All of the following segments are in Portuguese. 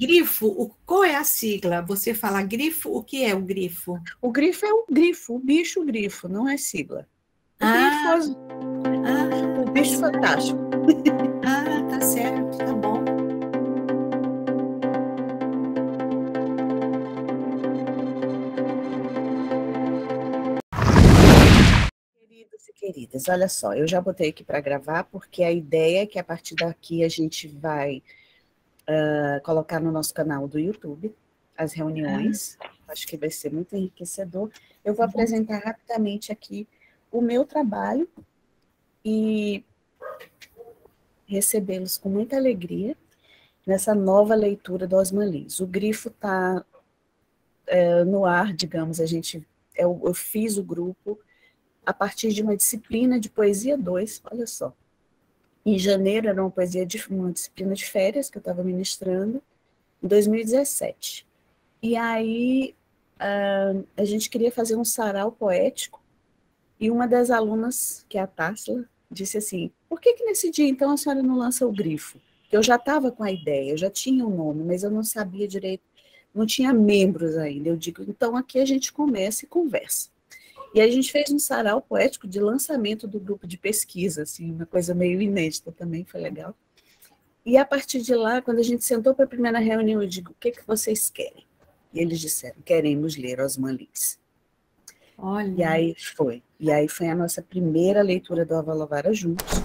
grifo, qual é a sigla? Você fala grifo, o que é o grifo? O grifo é o grifo, o bicho grifo, não é sigla. O grifo, o bicho fantástico. Tá certo, tá bom. Queridos e queridas, olha só, eu já botei aqui para gravar, porque a ideia é que a partir daqui a gente vai colocar no nosso canal do YouTube as reuniões. Acho que vai ser muito enriquecedor. Eu vou apresentar rapidamente aqui o meu trabalho e recebê-los com muita alegria nessa nova leitura do Osman Lins. O grifo está no ar, digamos, eu fiz o grupo a partir de uma disciplina de poesia 2, olha só. Em janeiro era uma disciplina de férias que eu estava ministrando, em 2017. E aí a gente queria fazer um sarau poético, e uma das alunas, que é a Tássila, disse assim, por que nesse dia, então, a senhora não lança o grifo? Eu já estava com a ideia, eu já tinha um nome, mas eu não sabia direito, não tinha membros ainda. Eu digo, então aqui a gente começa e conversa. E aí a gente fez um sarau poético de lançamento do grupo de pesquisa, assim, uma coisa meio inédita também, foi legal. E a partir de lá, quando a gente sentou para a primeira reunião, eu digo, o que vocês querem? E eles disseram, queremos ler Osman Lins. Olha. E aí foi a nossa primeira leitura do Avalovara juntos.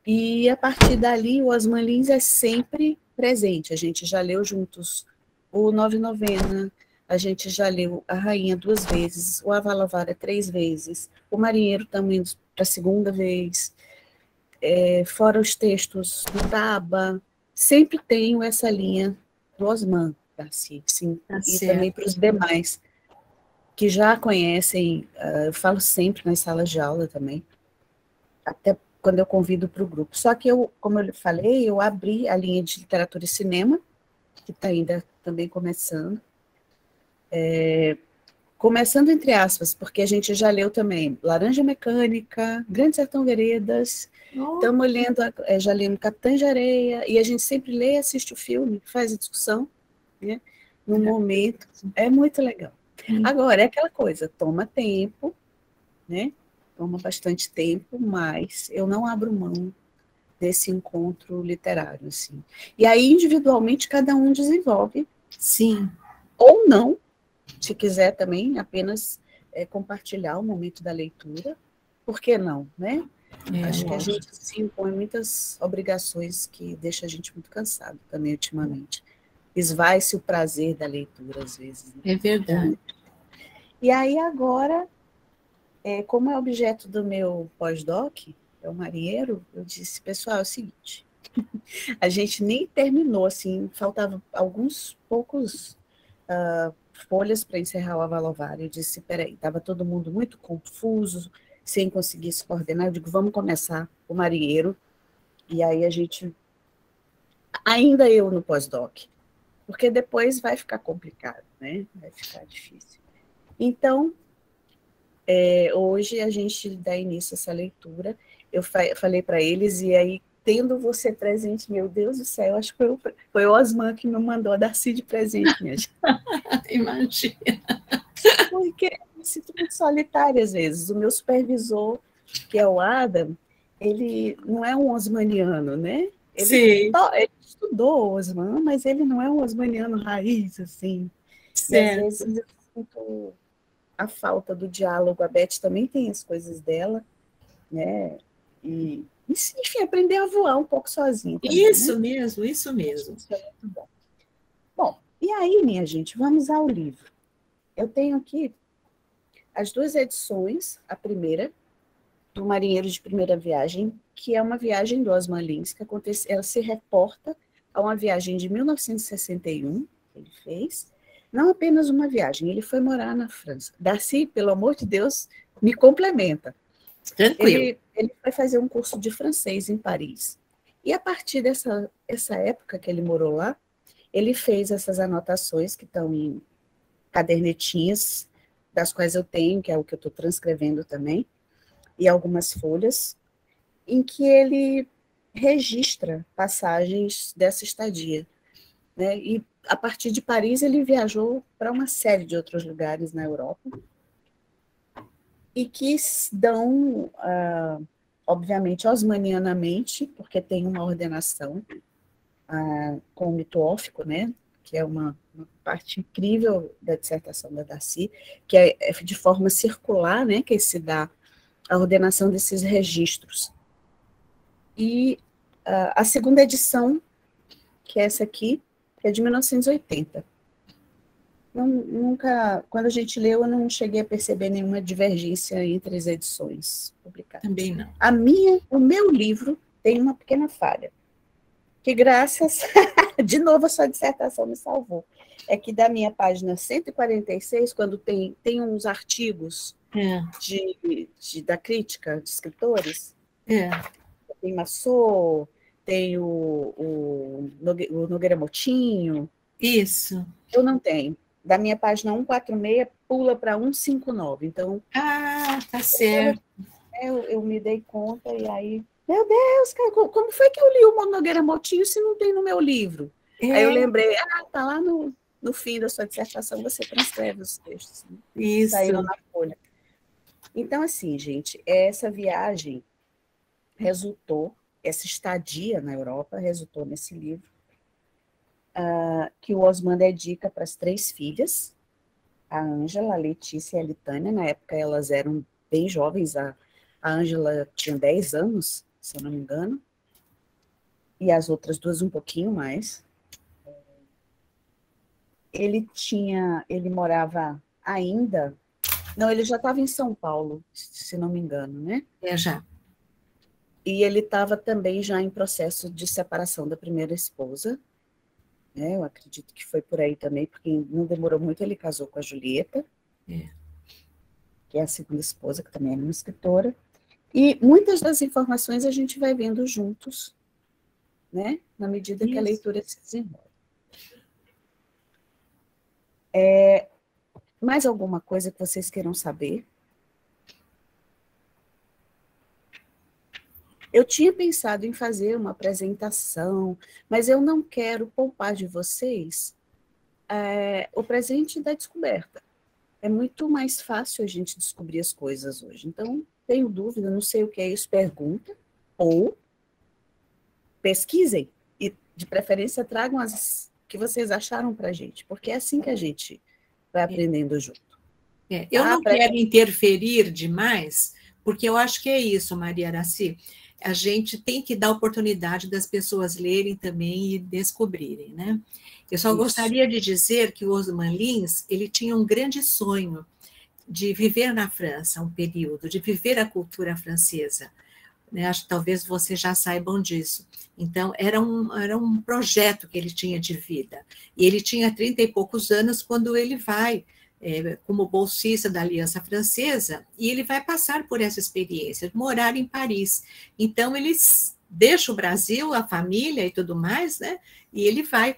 E a partir dali, o Osman Lins é sempre presente. A gente já leu juntos o Nove Novena, a gente já leu A Rainha 2 vezes, o Avalovara 3 vezes, o Marinheiro estamos indo para a segunda vez, fora os textos do Taba, sempre tenho essa linha do Osman, Darcy, sim, e também para os demais, que já conhecem, eu falo sempre nas salas de aula também, até quando eu convido para o grupo. Só que eu, como eu falei, eu abri a linha de literatura e cinema, que está ainda também começando, começando entre aspas, porque a gente já leu também Laranja Mecânica, Grande Sertão Veredas, estamos lendo, já lemos Capitã de Areia, e a gente sempre lê, assiste o filme, faz a discussão, né, no momento, é muito legal. Agora, é aquela coisa, toma tempo, né, toma bastante tempo, mas eu não abro mão desse encontro literário, assim. E aí, individualmente, cada um desenvolve. Sim. Ou não, se quiser também apenas compartilhar o momento da leitura, por que não, né? Acho que a gente se impõe muitas obrigações que deixa a gente muito cansado também ultimamente. Esvai-se o prazer da leitura, às vezes. Né? É verdade. E aí agora, como é objeto do meu pós-doc, é o marinheiro, eu disse, pessoal, é o seguinte, a gente nem terminou, assim, faltavam alguns poucos folhas para encerrar o Avalovara. Eu disse, peraí, estava todo mundo muito confuso, sem conseguir se coordenar. Eu digo, vamos começar o marinheiro, e aí a gente, ainda eu no pós-doc, porque depois vai ficar complicado, né? Vai ficar difícil. Então, hoje a gente dá início a essa leitura. Eu falei para eles, e aí, tendo você presente, meu Deus do céu, acho que foi o Osman que me mandou a Darcy de presente, minha gente. Imagina. Porque eu me sinto muito solitária às vezes. O meu supervisor, que é o Adam, ele não é um osmaniano, né? Ele estudou Osman, mas ele não é um osmaniano raiz, assim. Certo. E às vezes eu sinto a falta do diálogo. A Beth também tem as coisas dela, né? E, enfim, aprender a voar um pouco sozinha também, isso, né? mesmo, isso mesmo. Isso é muito bom. Bom, e aí, minha gente, vamos ao livro. Eu tenho aqui as 2 edições, a primeira, do Marinheiro de Primeira Viagem, que é uma viagem do Osman Lins, que ela se reporta a uma viagem de 1961, que ele fez, não apenas uma viagem, ele foi morar na França. Darcy, pelo amor de Deus, me complementa. Tranquilo. Ele foi fazer um curso de francês em Paris. E a partir dessa época que ele morou lá, ele fez essas anotações que estão em cadernetinhas, das quais eu tenho, que é o que eu estou transcrevendo também, e algumas folhas, em que ele registra passagens dessa estadia. Né? E a partir de Paris, ele viajou para uma série de outros lugares na Europa e que dão, obviamente, osmanianamente, porque tem uma ordenação com o mito órfico, né? Que é uma parte incrível da dissertação da Darcy, que é de forma circular, né? Que se dá a ordenação desses registros. E a segunda edição, que é essa aqui, que é de 1980. Nunca, quando a gente leu, eu não cheguei a perceber nenhuma divergência entre as edições publicadas. Também não. O meu livro tem uma pequena falha, que graças, de novo, a sua dissertação me salvou. É que da minha página 146, quando tem uns artigos da crítica de escritores, tem Massot, tem o Nogueira Motinho. Isso. Eu não tenho. Da minha página 146, pula para 159. Então, tá certo. Eu me dei conta e aí, meu Deus, cara, como foi que eu li o Nogueira Motinho se não tem no meu livro? Aí eu lembrei, tá lá no fim da sua dissertação, você transcreve os textos. Né? Isso. Saíram na folha. Então, assim, gente, essa viagem resultou, essa estadia na Europa resultou nesse livro, que o Osman dedica para as 3 filhas, a Ângela, a Letícia e a Litânia. Na época elas eram bem jovens, a Ângela tinha 10 anos, se eu não me engano, e as outras 2 um pouquinho mais. Ele morava ainda, não, ele já estava em São Paulo, se não me engano, né? Já. E ele estava também já em processo de separação da primeira esposa, né? Eu acredito que foi por aí também, porque não demorou muito, ele casou com a Julieta, que é a segunda esposa, que também é uma escritora. E muitas das informações a gente vai vendo juntos, né? Na medida que a leitura se desenrola. Mais alguma coisa que vocês queiram saber? Eu tinha pensado em fazer uma apresentação, mas eu não quero poupar de vocês o presente da descoberta. É muito mais fácil a gente descobrir as coisas hoje. Então, tenho dúvida, não sei o que é isso, pergunta, ou pesquisem, e de preferência tragam as que vocês acharam para a gente, porque é assim que a gente vai aprendendo junto. Eu não quero interferir demais, porque eu acho que é isso, Maria Araci. A gente tem que dar oportunidade das pessoas lerem também e descobrirem, né? Eu só gostaria de dizer que o Osman Lins, ele tinha um grande sonho de viver na França um período, de viver a cultura francesa. Né? Acho que talvez vocês já saibam disso. Então, era um projeto que ele tinha de vida. E ele tinha 30 e poucos anos quando ele vai como bolsista da Aliança Francesa, e ele vai passar por essa experiência, morar em Paris. Então, ele deixa o Brasil, a família e tudo mais, né? E ele vai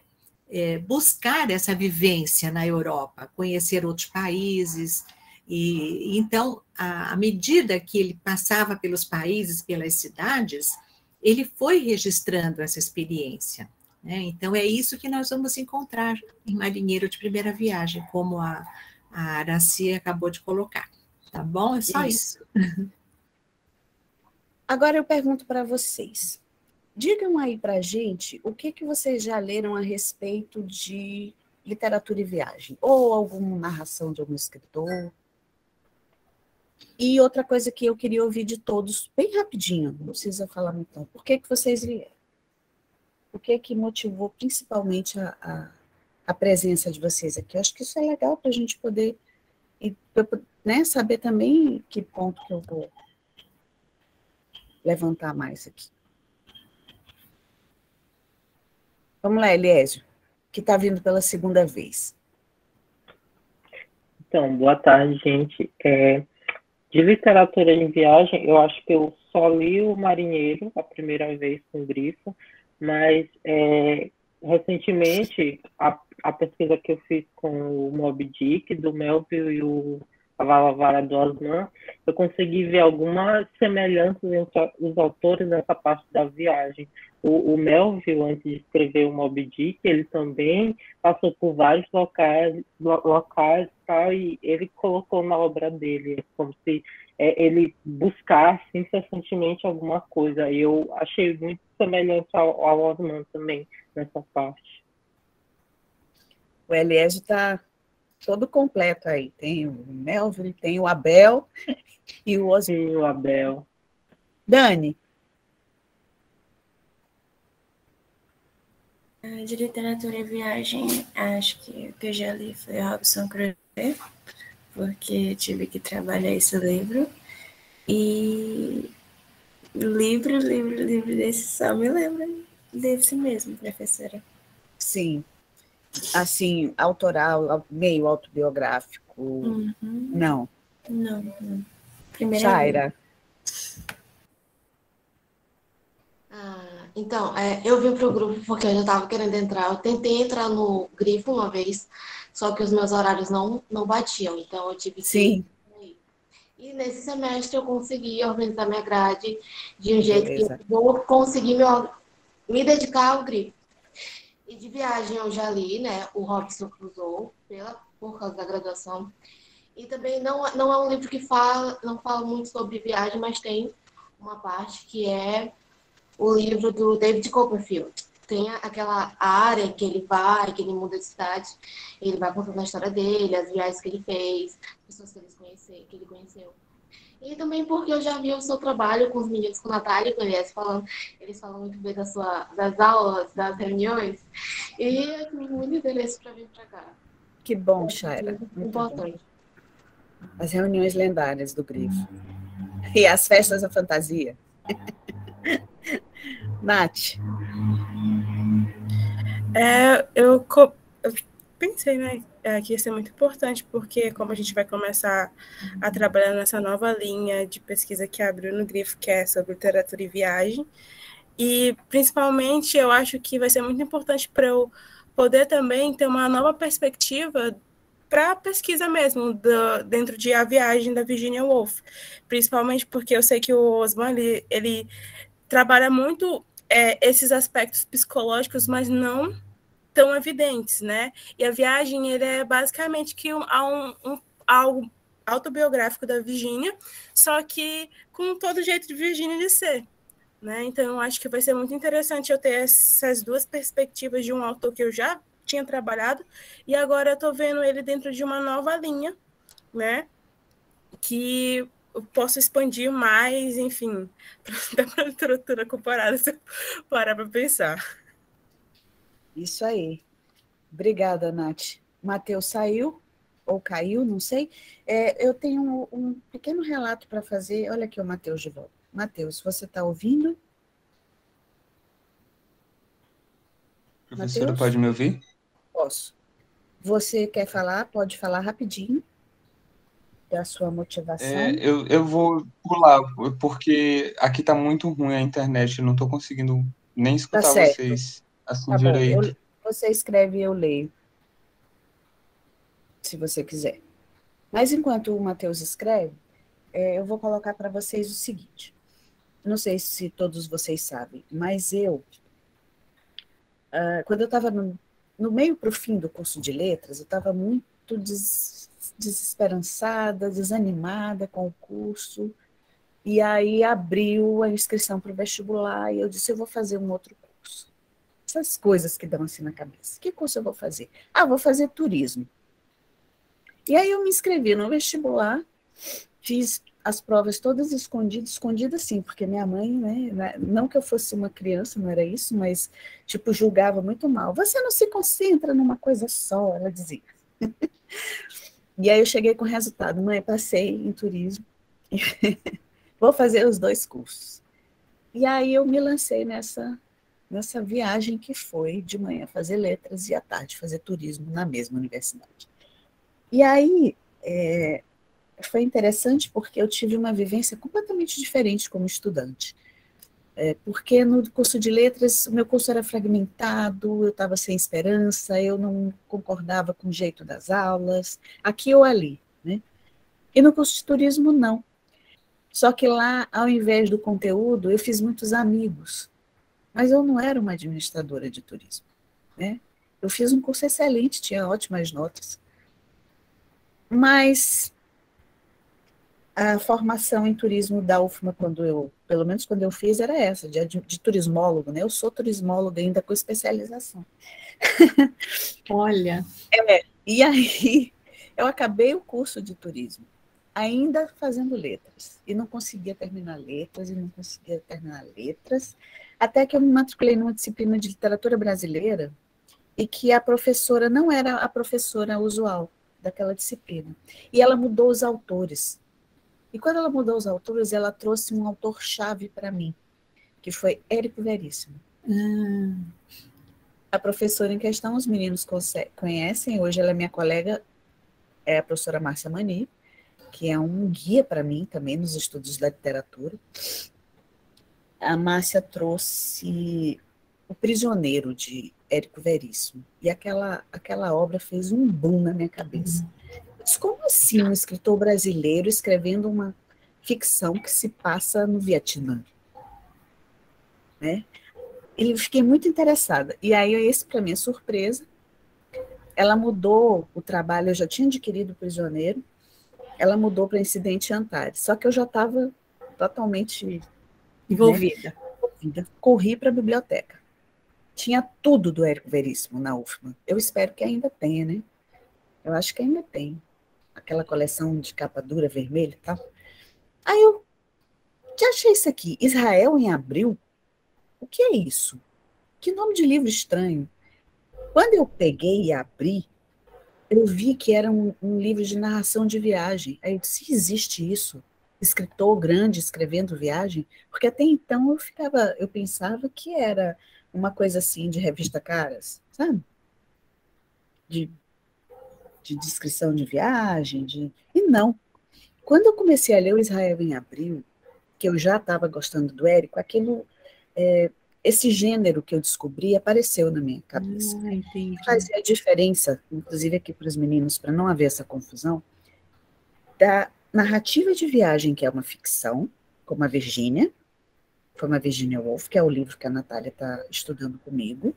buscar essa vivência na Europa, conhecer outros países. E então, à medida que ele passava pelos países, pelas cidades, ele foi registrando essa experiência. Né? Então, é isso que nós vamos encontrar em Marinheiro de Primeira Viagem, como a Araci acabou de colocar. Tá bom? É só isso. Agora eu pergunto para vocês. Digam aí para a gente o que vocês já leram a respeito de literatura e viagem, ou alguma narração de algum escritor. E outra coisa que eu queria ouvir de todos, bem rapidinho, não precisa falar muito não. Por que vocês leram? O que motivou principalmente a presença de vocês aqui? Eu acho que isso é legal para a gente poder saber também que ponto que eu vou levantar mais aqui. Vamos lá, Eliésio, que está vindo pela segunda vez. Então, boa tarde, gente. De literatura em viagem, eu acho que eu só li o Marinheiro a primeira vez com grifo, mas recentemente a pesquisa que eu fiz com o Moby Dick, do Melville e a Valavara do Osman, eu consegui ver algumas semelhanças entre os autores nessa parte da viagem, o Melville, antes de escrever o Moby Dick, ele também passou por vários locais tal, e ele colocou na obra dele, como se ele buscasse incessantemente alguma coisa. E eu achei muito semelhante ao Osman também, nessa parte. O Eliésio está todo completo aí. Tem o Melville, tem o Abel e o Osman. Sim, o Abel. Dani? De literatura e viagem, acho que o que eu já li foi Robinson Crusoe, porque tive que trabalhar esse livro. E livro desse só me lembra desse mesmo, professora. Sim. Assim, autoral, meio autobiográfico. Uhum. Não. Não. Primeira Shaira. Então, eu vim para o grupo porque eu já estava querendo entrar. Eu tentei entrar no Grifo uma vez, só que os meus horários não batiam, então eu tive que Sim. ir. E nesse semestre eu consegui organizar minha grade de um jeito Beleza. que eu vou conseguir me dedicar ao Grifo. E de viagem eu já li, né, o Robinson Crusoe, por causa da graduação. E também não é um livro que não fala muito sobre viagem, mas tem uma parte que é o livro do David Copperfield. Tem aquela área que ele vai, que ele muda de cidade, ele vai contando a história dele, as viagens que ele fez, pessoas que ele conheceu. E também porque eu já vi o seu trabalho com os meninos, com a Natália e com o Elias, eles falam muito bem das aulas, das reuniões, e eu tive muito interesse para vir para cá. Que bom, Shaira. Muito Importante. bom. As reuniões lendárias do Grifo. E as festas da fantasia. Nath. Eu pensei, né, que ia ser muito importante, porque como a gente vai começar a trabalhar nessa nova linha de pesquisa que abriu no Grifo, que é sobre literatura e viagem, e principalmente eu acho que vai ser muito importante para eu poder também ter uma nova perspectiva para a pesquisa mesmo, dentro de A Viagem, da Virginia Woolf, principalmente porque eu sei que o Osman, ele trabalha muito esses aspectos psicológicos, mas não tão evidentes, né? E A Viagem, ele é basicamente algo autobiográfico da Virginia, só que com todo o jeito de Virginia de ser, né? Então, eu acho que vai ser muito interessante eu ter essas duas perspectivas de um autor que eu já tinha trabalhado, e agora eu estou vendo ele dentro de uma nova linha, né? Que eu posso expandir mais, enfim, para a literatura comparada, se eu parar para pensar. Isso aí. Obrigada, Nath. Matheus saiu, ou caiu, não sei. Eu tenho um pequeno relato para fazer. Olha aqui o Matheus de volta. Matheus, você está ouvindo? Professora, Matheus? pode me ouvir? Posso. Você quer falar? Pode falar rapidinho da sua motivação. Eu vou pular, porque aqui está muito ruim a internet, eu não estou conseguindo nem escutar vocês assim direito. Você escreve e eu leio, se você quiser. Mas enquanto o Matheus escreve, eu vou colocar para vocês o seguinte. Não sei se todos vocês sabem, mas quando eu estava no meio para o fim do curso de letras, eu estava muito desesperançada, desanimada com o curso, e aí abriu a inscrição para o vestibular, e eu disse, eu vou fazer um outro curso. Essas coisas que dão assim na cabeça. Que curso eu vou fazer? Vou fazer turismo. E aí eu me inscrevi no vestibular, fiz as provas todas escondidas sim, porque minha mãe, né, não que eu fosse uma criança, não era isso, mas tipo, julgava muito mal. Você não se concentra numa coisa só, ela dizia. E aí eu cheguei com o resultado, mãe, passei em turismo, vou fazer os 2 cursos. E aí eu me lancei nessa viagem que foi de manhã fazer letras e à tarde fazer turismo na mesma universidade. E aí foi interessante porque eu tive uma vivência completamente diferente como estudante. Porque no curso de letras, o meu curso era fragmentado, eu estava sem esperança, eu não concordava com o jeito das aulas, aqui ou ali, né? E no curso de turismo, não. Só que lá, ao invés do conteúdo, eu fiz muitos amigos. mas eu não era uma administradora de turismo, né? Eu fiz um curso excelente, tinha ótimas notas, mas a formação em turismo da UFMA, pelo menos quando eu fiz, era essa, de turismólogo, né? Eu sou turismóloga ainda com especialização. Olha. E aí, eu acabei o curso de turismo, ainda fazendo letras, e não conseguia terminar letras, até que eu me matriculei numa disciplina de literatura brasileira, e que a professora não era a professora usual daquela disciplina. E ela mudou os autores. E quando ela mudou os autores, ela trouxe um autor-chave para mim, que foi Érico Veríssimo. A professora em questão, os meninos conhecem, hoje ela é minha colega, é a professora Márcia Mani, que é um guia para mim também nos estudos da literatura. A Márcia trouxe O Prisioneiro, de Érico Veríssimo, e aquela obra fez um boom na minha cabeça. Mas como assim um escritor brasileiro escrevendo uma ficção que se passa no Vietnã? Né? Eu fiquei muito interessada. E aí, esse para minha surpresa, ela mudou o trabalho, eu já tinha adquirido O Prisioneiro, ela mudou para Incidente Antares. Só que eu já estava totalmente envolvida. Corri para a biblioteca. Tinha tudo do Érico Veríssimo na UFMA. Eu espero que ainda tenha, né? Eu acho que ainda tem. Aquela coleção de capa dura, vermelha e tal. Aí eu já achei isso aqui. Israel em Abril? O que é isso? Que nome de livro estranho. Quando eu peguei e abri, eu vi que era um livro de narração de viagem. Aí eu disse, existe isso? Escritor grande escrevendo viagem? Porque até então eu pensava que era uma coisa assim de revista Caras, sabe? De descrição de viagem, e não. Quando eu comecei a ler o Israel em Abril, que eu já estava gostando do Érico, esse gênero que eu descobri apareceu na minha cabeça. Fazia a diferença, inclusive aqui para os meninos, para não haver essa confusão, da narrativa de viagem, que é uma ficção, como a Virgínia, como a Virginia Woolf, que é o livro que a Natália está estudando comigo,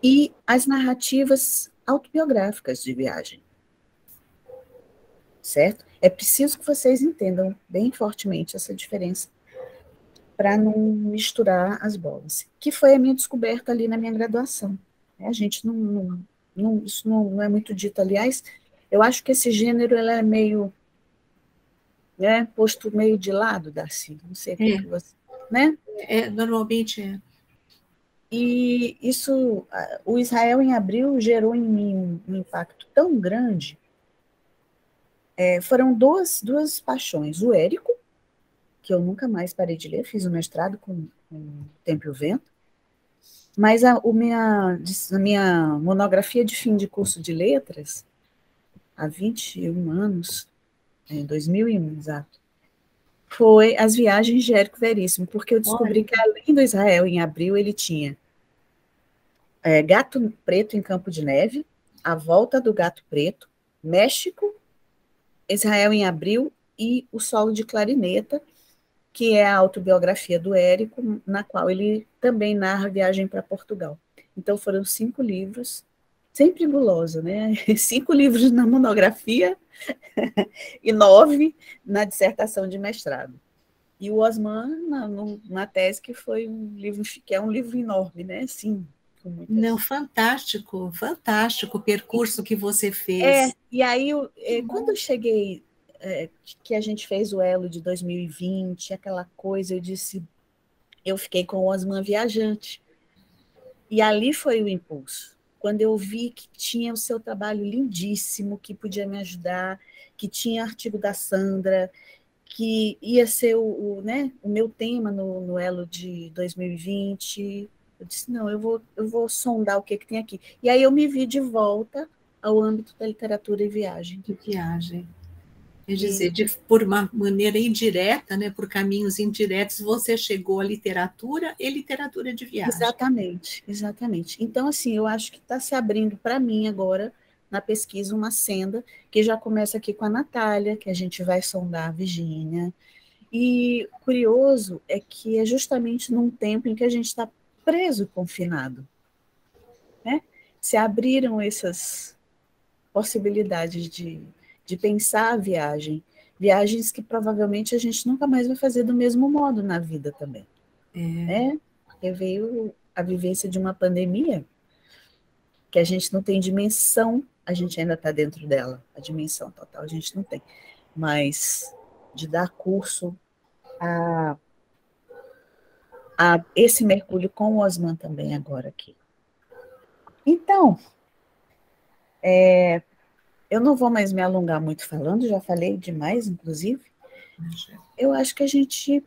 e as narrativas autobiográficas de viagem. Certo? É preciso que vocês entendam bem fortemente essa diferença para não misturar as bolas, que foi a minha descoberta ali na minha graduação. A gente isso não é muito dito, aliás, eu acho que esse gênero ela é meio, né, posto meio de lado, Darcy, não sei o que você, né? Normalmente é. E isso, o Israel em Abril gerou em mim um impacto tão grande. Foram duas paixões. O Érico, que eu nunca mais parei de ler, fiz o mestrado com O Tempo e o Vento, mas a minha monografia de fim de curso de letras, há 21 anos, em 2001, exato, foi As Viagens de Érico Veríssimo, porque eu descobri que, além do Israel em Abril, ele tinha Gato Preto em Campo de Neve, A Volta do Gato Preto, México, Israel em Abril e O Solo de Clarineta, que é a autobiografia do Érico, na qual ele também narra a viagem para Portugal. Então foram 5 livros, sempre gulosa, né? 5 livros na monografia e 9 na dissertação de mestrado. E o Osman, na tese, que foi um livro, que é um livro enorme, né? Sim. Não, fantástico o percurso que você fez. E aí, quando eu cheguei, que a gente fez o Elo de 2020, aquela coisa, eu fiquei com o Osman Viajante. E ali foi o impulso. Quando eu vi que tinha o seu trabalho lindíssimo, que podia me ajudar, que tinha artigo da Sandra, que ia ser o meu tema no Elo de 2020. Eu disse, não, eu vou sondar o que tem aqui. E aí eu me vi de volta ao âmbito da literatura e viagem. De viagem. Quer dizer, por uma maneira indireta, né, por caminhos indiretos, você chegou à literatura e literatura de viagem. Exatamente. Então, assim, eu acho que está se abrindo para mim agora, na pesquisa, uma senda que já começa aqui com a Natália, que a gente vai sondar a Virgínia, E curioso é que é justamente num tempo em que a gente está preso, confinado, né? Se abriram essas possibilidades de pensar a viagem, viagens que provavelmente a gente nunca mais vai fazer do mesmo modo na vida também, né? Porque veio a vivência de uma pandemia que a gente não tem dimensão, a gente ainda está dentro dela, a dimensão total a gente não tem, mas de dar curso a esse mergulho com o Osman também agora aqui. Então, eu não vou mais me alongar muito falando, já falei demais, inclusive. Eu acho que a gente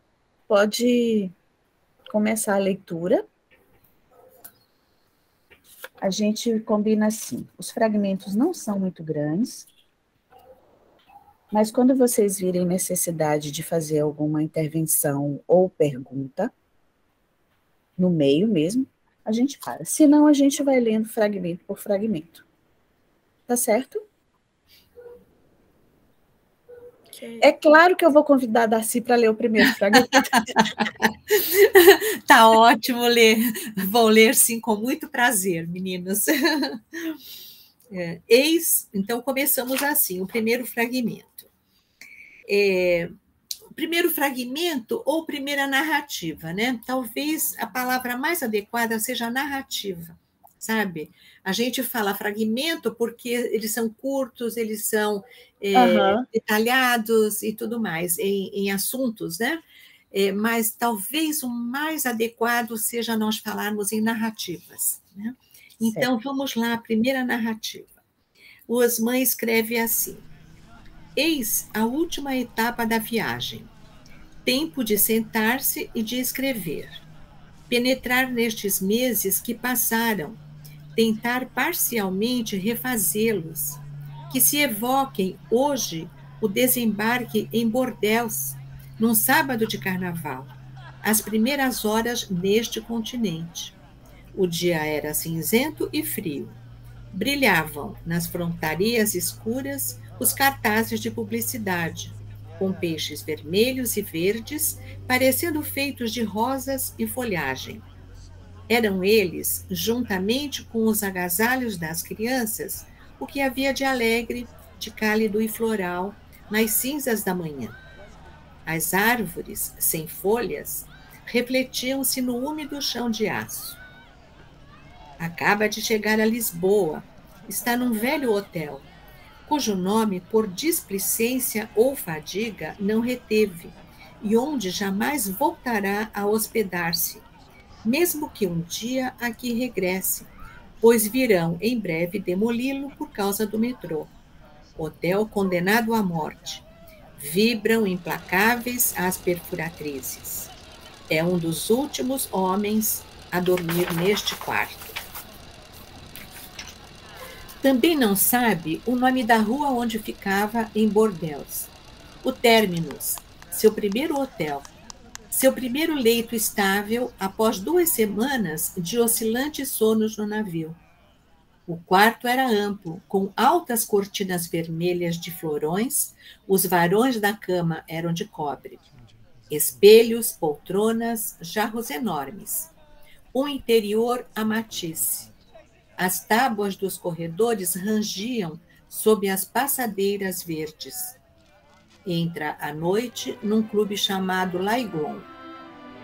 pode começar a leitura. A gente combina assim, os fragmentos não são muito grandes, mas quando vocês virem necessidade de fazer alguma intervenção ou pergunta, no meio mesmo, a gente para. Senão, a gente vai lendo fragmento por fragmento. Tá certo? Okay. É claro que eu vou convidar a Darcy para ler o primeiro fragmento. Tá ótimo ler. Vou ler, sim, com muito prazer, meninas. Então, começamos assim, o primeiro fragmento. O primeiro fragmento ou primeira narrativa, né? Talvez a palavra mais adequada seja narrativa, sabe? A gente fala fragmento porque eles são curtos, eles são detalhados e tudo mais, em assuntos, né? Mas talvez o mais adequado seja nós falarmos em narrativas, né? Então, vamos lá, a primeira narrativa. O Osman escreve assim: eis a última etapa da viagem. Tempo de sentar-se e de escrever. Penetrar nestes meses que passaram. Tentar parcialmente refazê-los. Que se evoquem hoje o desembarque em Bordeaux, num sábado de carnaval. As primeiras horas neste continente. O dia era cinzento e frio. Brilhavam nas frontarias escuras os cartazes de publicidade, com peixes vermelhos e verdes, parecendo feitos de rosas e folhagem. Eram eles, juntamente com os agasalhos das crianças, o que havia de alegre, de cálido e floral nas cinzas da manhã. As árvores, sem folhas, refletiam-se no úmido chão de aço. Acaba de chegar a Lisboa, está num velho hotel, cujo nome, por displicência ou fadiga, não reteve, e onde jamais voltará a hospedar-se, mesmo que um dia aqui regresse, pois virão em breve demoli-lo por causa do metrô. Hotel condenado à morte. Vibram implacáveis as perfuratrizes. É um dos últimos homens a dormir neste quarto. Também não sabe o nome da rua onde ficava em Bordeaux. O Terminus, seu primeiro hotel. Seu primeiro leito estável após 2 semanas de oscilantes sonos no navio. O quarto era amplo, com altas cortinas vermelhas de florões, os varões da cama eram de cobre. Espelhos, poltronas, jarros enormes. Um interior a matisse. As tábuas dos corredores rangiam sob as passadeiras verdes. Entra à noite num clube chamado Laigon.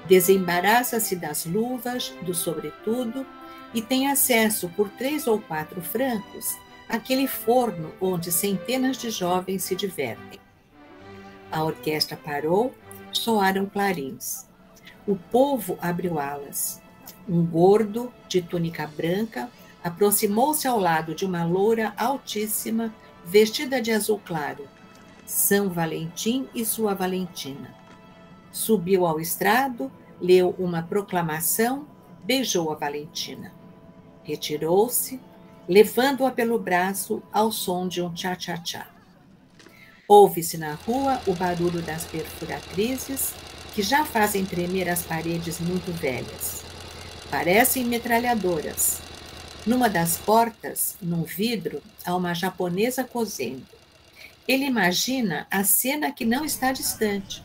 Desembaraça-se das luvas, do sobretudo, e tem acesso por 3 ou 4 francos àquele forno onde centenas de jovens se divertem. A orquestra parou, soaram clarins. O povo abriu alas. Um gordo, de túnica branca, aproximou-se ao lado de uma loura altíssima, vestida de azul claro. São Valentim e sua Valentina. Subiu ao estrado, leu uma proclamação, beijou a Valentina. Retirou-se, levando-a pelo braço ao som de um tchá-tchá-tchá. Ouve-se na rua o barulho das perfuratrizes, que já fazem tremer as paredes muito velhas. Parecem metralhadoras. Numa das portas, num vidro, há uma japonesa cosendo. Ele imagina a cena que não está distante.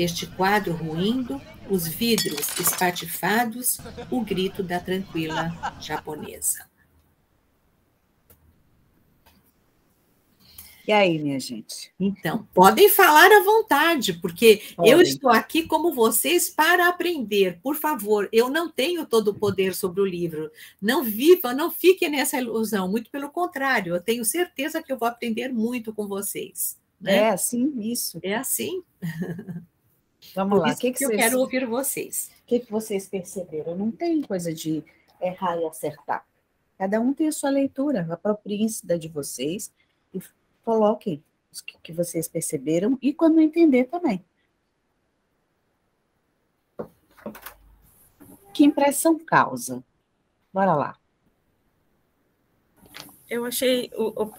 este quadro ruindo, os vidros espatifados, o grito da tranquila japonesa. E aí, minha gente? Então, podem falar à vontade, porque eu estou aqui como vocês para aprender. Por favor, eu não tenho todo o poder sobre o livro. Não vivam, não fiquem nessa ilusão. Muito pelo contrário, eu tenho certeza que eu vou aprender muito com vocês. Né? É assim, isso. É assim. Vamos lá. O que eu quero ouvir vocês. O que vocês perceberam? Não tem coisa de errar e acertar. Cada um tem a sua leitura, apropriem-se da de vocês e coloquem os que vocês perceberam e quando entender também. Que impressão causa? Bora lá. Eu achei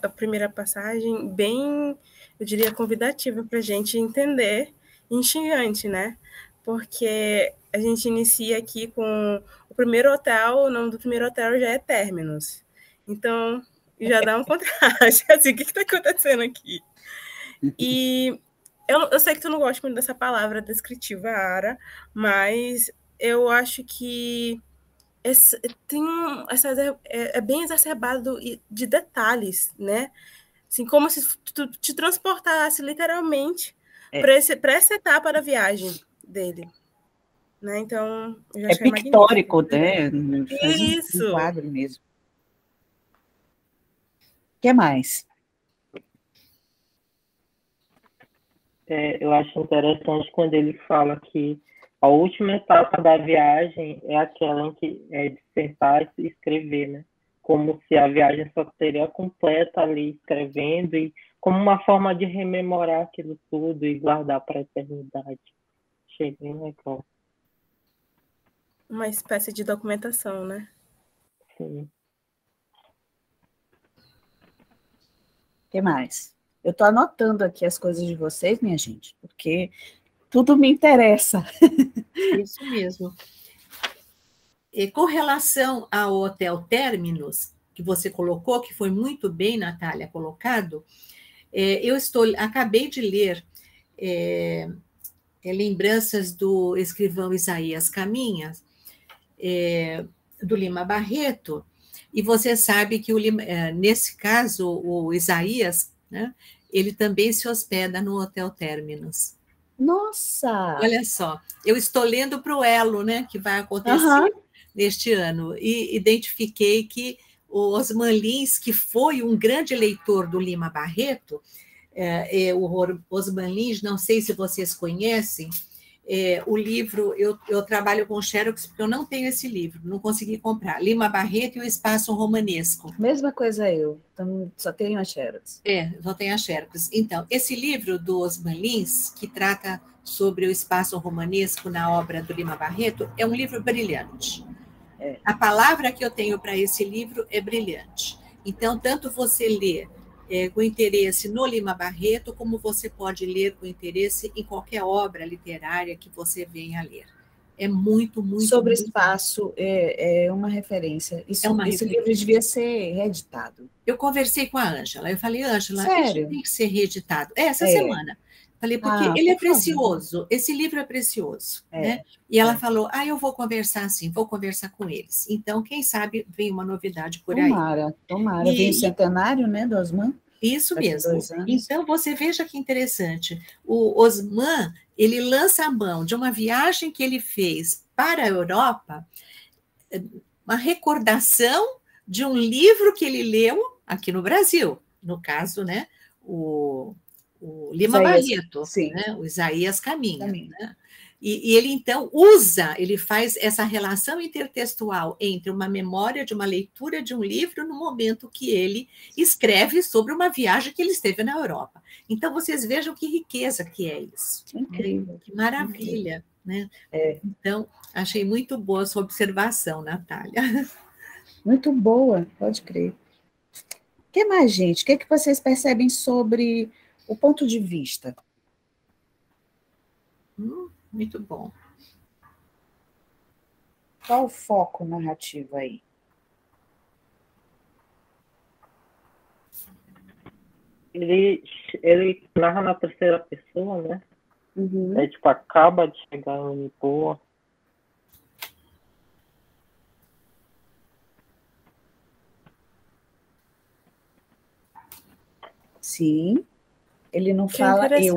a primeira passagem bem, eu diria, convidativa para a gente entender, instigante, né? Porque a gente inicia aqui com o primeiro hotel, o nome do primeiro hotel já é Terminus. Então, já dá um contraste, assim, o que está acontecendo aqui? E eu sei que tu não gosta muito dessa palavra descritiva, Ara, mas eu acho que é bem exacerbado de detalhes, né? Assim, como se tu te transportasse literalmente para essa etapa da viagem dele. Né? Então, eu já achei pictórico, né? Isso. Um quadro mesmo. O que mais? Eu acho interessante quando ele fala que a última etapa da viagem é aquela em que é de sentar e escrever, né? Como se a viagem só seria completa ali escrevendo e como uma forma de rememorar aquilo tudo e guardar para a eternidade. Achei bem legal. Uma espécie de documentação, né? Sim. O que mais? Eu estou anotando aqui as coisas de vocês, minha gente, porque tudo me interessa. Isso mesmo. E com relação ao Hotel Terminus, que você colocou, que foi muito bem, Natália, colocado, acabei de ler lembranças do escrivão Isaías Caminhas, do Lima Barreto, e você sabe que nesse caso, o Isaías, né, ele também se hospeda no Hotel Terminus. Nossa! Olha só, eu estou lendo para o Elo, né, que vai acontecer neste ano, e identifiquei que o Osman Lins, que foi um grande leitor do Lima Barreto, o Osman Lins, não sei se vocês conhecem, o livro, eu trabalho com Xerox porque eu não tenho esse livro, não consegui comprar, Lima Barreto e o Espaço Romanesco. Mesma coisa eu, então, só tenho a Xerox. Só tenho a Xerox. Então, esse livro do Osman Lins, que trata sobre o espaço romanesco na obra do Lima Barreto, é um livro brilhante. A palavra que eu tenho para esse livro é brilhante. Então, tanto você lê com interesse no Lima Barreto, como você pode ler com interesse em qualquer obra literária que você venha a ler. É muito, muito... Sobre muito espaço, é uma referência. Esse livro devia ser reeditado. Eu conversei com a Ângela, eu falei, Ângela, sério? Isso tem que ser reeditado. Essa semana. Falei, porque ele é precioso, esse livro é precioso. Né? E ela falou, eu vou conversar sim, vou conversar com eles. Então, quem sabe vem uma novidade por aí. Tomara. Vem o centenário, né, do Osman? Isso mesmo. Então, você veja que interessante. O Osman, ele lança a mão de uma viagem que ele fez para a Europa, uma recordação de um livro que ele leu aqui no Brasil. No caso, né, o Lima Barreto, né, o Isaías Caminha. Né? E ele, então, ele faz essa relação intertextual entre uma memória de uma leitura de um livro no momento que ele escreve sobre uma viagem que ele esteve na Europa. Então, vocês vejam que riqueza que é isso. Incrível. Né? Que maravilha. Né? Então, achei muito boa a sua observação, Natália. Muito boa, pode crer. O que mais, gente? O que vocês percebem sobre o ponto de vista? Muito bom. Qual o foco narrativo aí? Ele narra na terceira pessoa, né? Uhum. Tipo, acaba de chegar no Unipoa. Sim, ele não Que fala eu,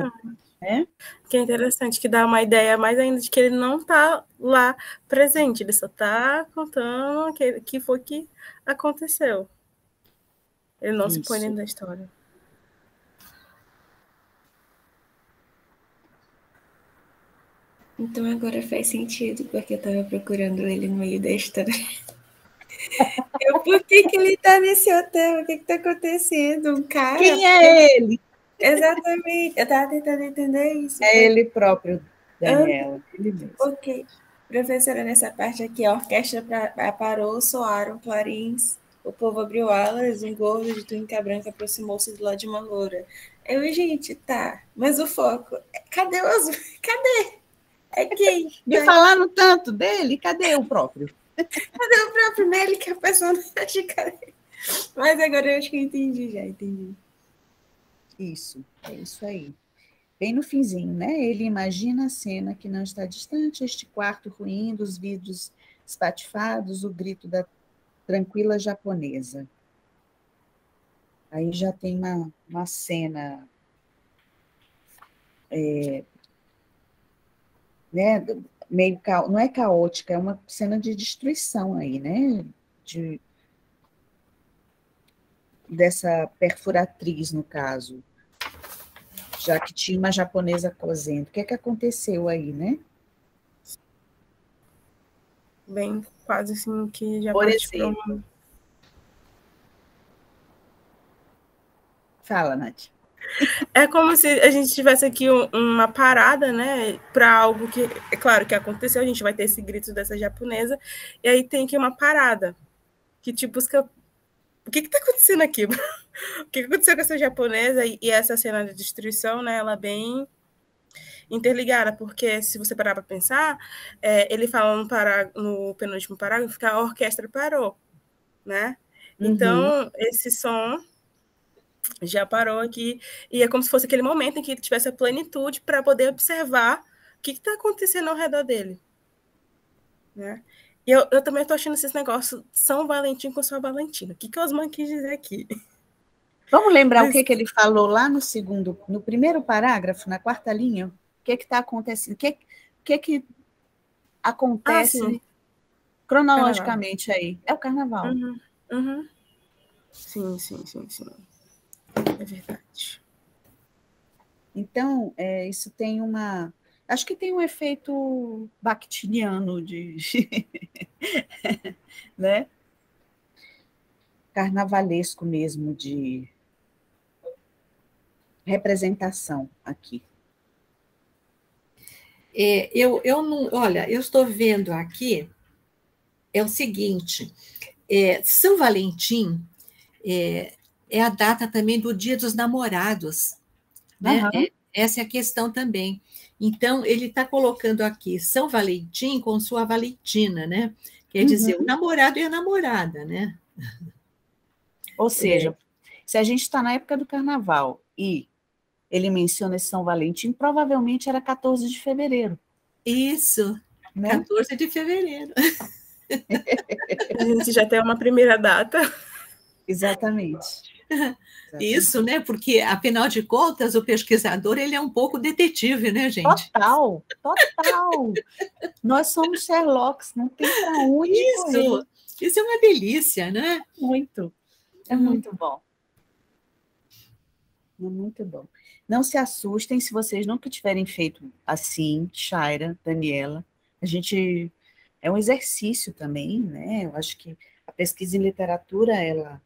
né? Que é interessante, que dá uma ideia mais ainda de que ele não está lá presente, ele só está contando que foi que aconteceu. Ele não se põe dentro da história. Então agora faz sentido, porque eu estava procurando ele no meio da história. Por que ele está nesse hotel? O que está acontecendo? Um cara? Quem é ele? Exatamente. Eu estava tentando entender isso. É ele próprio, Daniela. Ele mesmo. Ok. Professora, nessa parte aqui, a orquestra parou, soaram clarins, o povo abriu alas, um gordo de túnica branca aproximou-se do lado de uma loura. Gente, tá, mas o foco, cadê o azul? Cadê? É quem? Me falaram tanto dele, cadê o próprio? Cadê o próprio nele, que é a personagem, cadê? Mas agora eu acho que eu entendi, já entendi. Isso, é isso aí. Bem no finzinho, né? Ele imagina a cena que não está distante, este quarto ruindo, os vidros espatifados, o grito da tranquila japonesa. Aí já tem uma cena, né? Meio não é caótica, é uma cena de destruição aí, né? Dessa perfuratriz, no caso, já que tinha uma japonesa cosendo. O que é que aconteceu aí, né? Bem, quase assim que já Por parte para exemplo. Fala, Nath. É como se a gente tivesse aqui uma parada, né, para algo que, é claro, que aconteceu, a gente vai ter esse grito dessa japonesa, e aí tem aqui uma parada, que te busca, o que está acontecendo aqui? O que aconteceu com essa japonesa e essa cena de destruição, né, ela é bem interligada, porque se você parar para pensar, ele fala no penúltimo parágrafo que a orquestra parou, né? Uhum. Então, esse som já parou aqui, e é como se fosse aquele momento em que ele tivesse a plenitude para poder observar o que está acontecendo ao redor dele. Né? E eu também estou achando esses negócios São Valentim com São Valentina. O que Osman quis dizer aqui? Vamos lembrar o que ele falou lá no primeiro parágrafo, na quarta linha? O que está acontecendo? O que acontece cronologicamente Carnaval. aí? É o carnaval. Uhum, uhum. Sim. É verdade. Então, isso tem acho que tem um efeito bakhtiniano né? Carnavalesco mesmo, de representação aqui. Eu não, olha, eu estou vendo aqui, é o seguinte, São Valentim é a data também do Dia dos Namorados, né? Uhum. Essa é a questão também. Então, ele está colocando aqui São Valentim com sua Valentina, né? Quer dizer, o namorado e a namorada, né? Ou seja, se a gente está na época do carnaval e ele menciona esse São Valentim, provavelmente era 14 de fevereiro. Isso, né? 14 de fevereiro. A gente já tem uma primeira data. Exatamente. Isso, né? Porque, afinal de contas, o pesquisador ele é um pouco detetive, né, gente? Total. Nós somos Sherlocks, não tem para onde correr. Isso é uma delícia, né? Muito. É muito bom. É muito bom. Não se assustem se vocês nunca tiverem feito assim, Shaira, Daniela. É um exercício também, né? Eu acho que a pesquisa em literatura, ela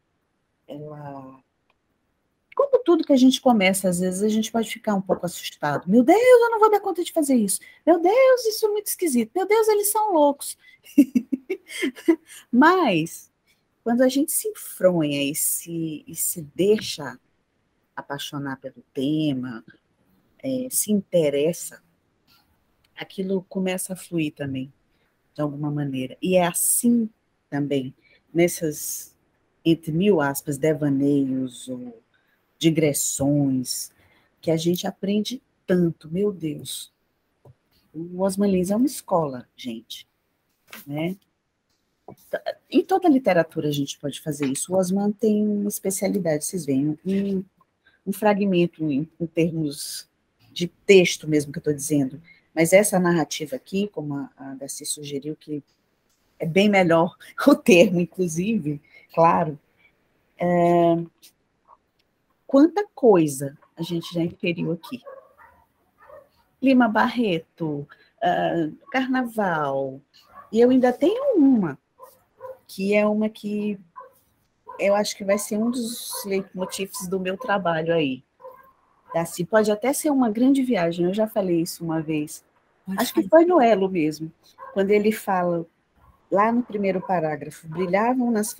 como tudo que a gente começa, às vezes a gente pode ficar um pouco assustado. Meu Deus, eu não vou dar conta de fazer isso. Meu Deus, isso é muito esquisito. Meu Deus, eles são loucos. Mas, quando a gente se enfronha e se deixa apaixonar pelo tema, se interessa, aquilo começa a fluir também, de alguma maneira. E é assim também, nessas, entre mil aspas, devaneios ou digressões, que a gente aprende tanto, meu Deus. O Osman Lins é uma escola, gente, né? Em toda a literatura a gente pode fazer isso. O Osman tem uma especialidade, vocês veem, um fragmento em termos de texto mesmo que eu estou dizendo, mas essa narrativa aqui, como a Darcy sugeriu, que é bem melhor o termo, inclusive, claro, quanta coisa a gente já inferiu aqui. Lima Barreto, Carnaval, e eu ainda tenho uma que eu acho que vai ser um dos leitmotivs do meu trabalho aí. Darcy, pode até ser uma grande viagem, eu já falei isso uma vez. Acho que foi no Elo mesmo, quando ele fala, lá no primeiro parágrafo, brilhavam nas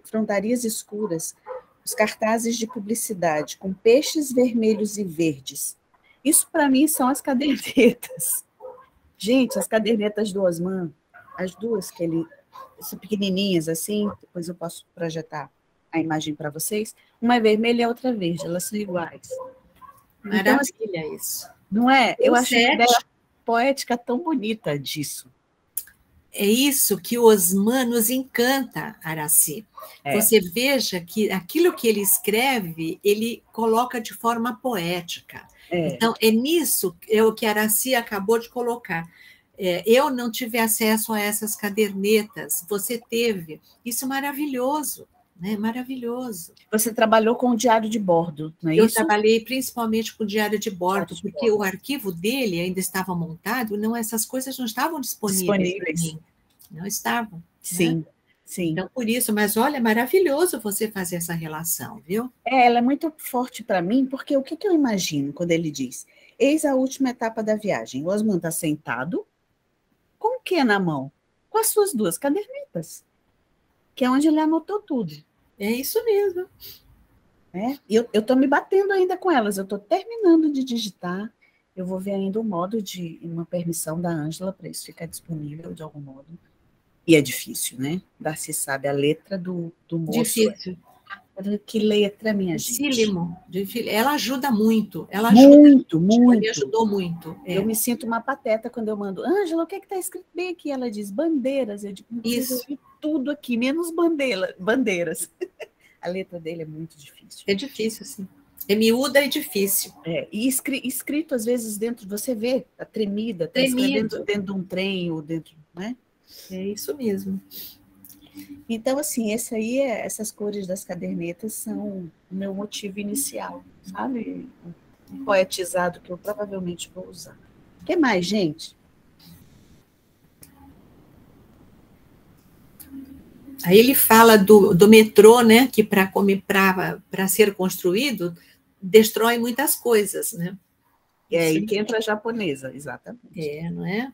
frontarias escuras os cartazes de publicidade, com peixes vermelhos e verdes. Isso, para mim, são as cadernetas. Gente, as cadernetas do Osman, as duas que ele... são pequenininhas assim, depois eu posso projetar a imagem para vocês. Uma é vermelha e a outra é verde, elas são iguais. Maravilha, então, isso. Não é? Eu acho uma ideia poética tão bonita disso. É isso que o Osman nos encanta, Aracy. Você veja que aquilo que ele escreve, ele coloca de forma poética. Então, é nisso o que a Aracy acabou de colocar. Eu não tive acesso a essas cadernetas, você teve. Isso é maravilhoso, né? Maravilhoso. Você trabalhou com o diário de bordo, não é isso? Eu trabalhei principalmente com o diário de bordo, porque o arquivo dele ainda estava montado, essas coisas não estavam disponíveis para mim. Não estavam. Sim, né? Sim. Então, por isso, mas olha, é maravilhoso você fazer essa relação, viu? Ela é muito forte para mim, porque o que eu imagino quando ele diz, eis a última etapa da viagem, o Osman está sentado, com o que na mão? Com as suas duas cadernetas, que é onde ele anotou tudo. É isso mesmo. E eu estou me batendo ainda com elas, eu estou terminando de digitar, eu vou ver ainda o modo de uma permissão da Ângela para isso ficar disponível de algum modo. E é difícil, né? Darcy sabe a letra do moço. Difícil. Que letra, minha gente? Ela ajuda muito. Muito. Me ajudou muito. Eu me sinto uma pateta quando eu mando, Ângela, o que está escrito bem aqui? Ela diz, bandeiras. Eu digo, isso. Eu tudo aqui, menos bandeiras. A letra dele é muito difícil. É difícil, sim. É miúda e difícil. E escrito, às vezes, dentro, você vê, tá tremida, está escrevendo dentro de um trem ou dentro, né? É isso mesmo. Então, assim, essas cores das cadernetas são o meu motivo inicial, sabe? Um poetizado que eu provavelmente vou usar. O que mais, gente? Aí ele fala do metrô, né? Que para ser construído, destrói muitas coisas, né? E que entra a japonesa, exatamente. Não é?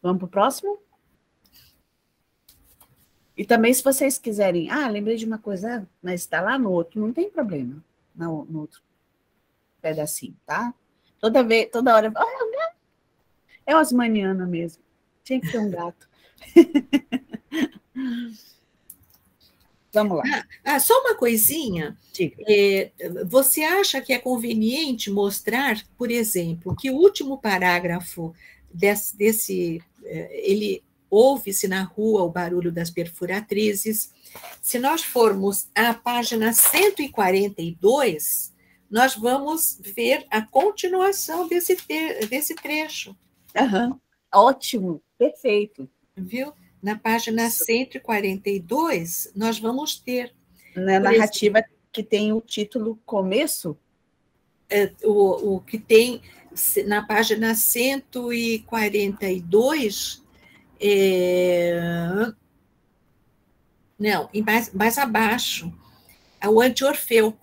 Vamos para o próximo? E também, se vocês quiserem... lembrei de uma coisa, mas está lá no outro, não tem problema, no outro pedacinho, tá? Toda hora... É osmaniana mesmo. Tinha que ser um gato. Vamos lá. Só uma coisinha. Você acha que é conveniente mostrar, por exemplo, que o último parágrafo ele ouve-se na rua o barulho das perfuratrizes. Se nós formos à página 142, nós vamos ver a continuação desse trecho. Ótimo, perfeito. Viu? Na página 142, nós vamos ter... Na narrativa que tem o título Começo? O que tem... Na página 142, não, mais abaixo, o Anti-Orfeu,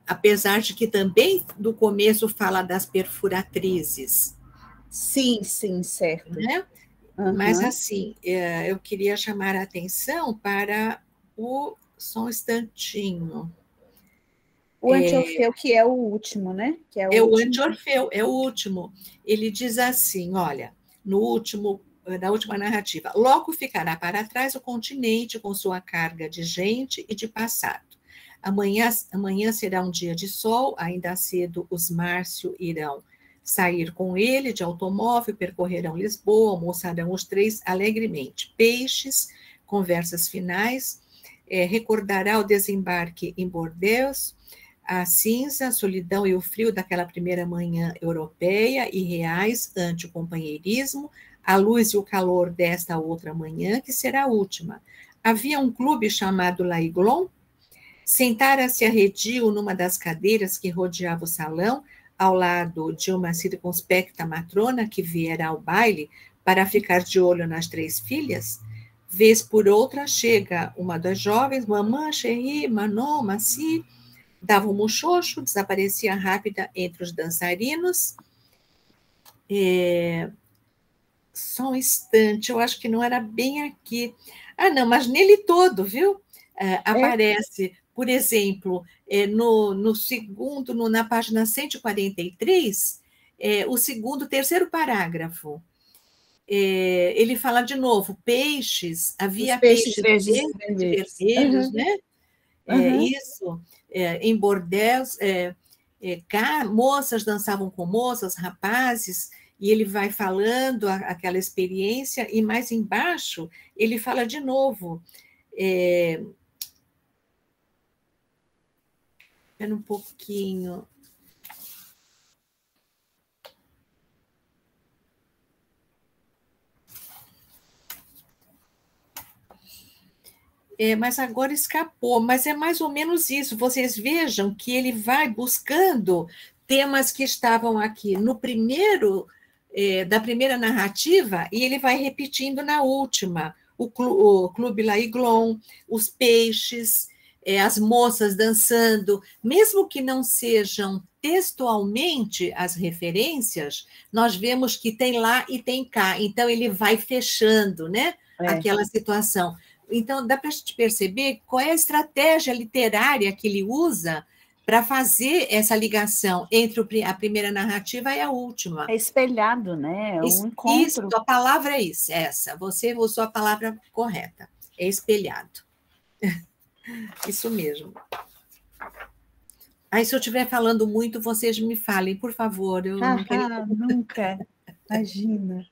apesar de que também no começo fala das perfuratrizes. Sim, certo. Né? Mas, assim, eu queria chamar a atenção para só um instantinho. O Anti-Orfeu, que é o último, né? Que é o Anti-Orfeu, é o último. Ele diz assim, olha, na última narrativa, logo ficará para trás o continente com sua carga de gente e de passado. Amanhã será um dia de sol, ainda cedo os Márcio irão sair com ele de automóvel, percorrerão Lisboa, almoçarão os três alegremente. Peixes, conversas finais, recordará o desembarque em Bordeaux, a cinza, a solidão e o frio daquela primeira manhã europeia e reais ante o companheirismo, a luz e o calor desta outra manhã, que será a última. Havia um clube chamado L'Aiglon, sentara-se arredio numa das cadeiras que rodeava o salão, ao lado de uma circunspecta matrona que viera ao baile para ficar de olho nas três filhas. Vez por outra chega uma das jovens, mamã, chérie, Manon, Massi, dava um muxoxo, desaparecia rápida entre os dançarinos. Só um instante, eu acho que não era bem aqui. Ah, não, mas nele todo, viu? Aparece, por exemplo, no segundo, na página 143, o terceiro parágrafo. Ele fala de novo, peixes, havia peixes verdes, vermelhos, né? Isso, em Bordeaux, moças dançavam com moças, rapazes, e ele vai falando aquela experiência, e mais embaixo ele fala de novo. Espera um pouquinho. Mas agora escapou, mas é mais ou menos isso. Vocês vejam que ele vai buscando temas que estavam aqui no primeiro, da primeira narrativa, e ele vai repetindo na última. O Clube L'Aiglon, os peixes, as moças dançando, mesmo que não sejam textualmente as referências, nós vemos que tem lá e tem cá. Então, ele vai fechando, né, aquela situação. Então, dá para a gente perceber qual é a estratégia literária que ele usa para fazer essa ligação entre a primeira narrativa e a última. É espelhado, né? É um encontro. Isso, a palavra é isso, essa. Você usou a palavra correta. É espelhado. Isso mesmo. Aí, se eu estiver falando muito, vocês me falem, por favor. Eu não quero... Nunca. Imagina.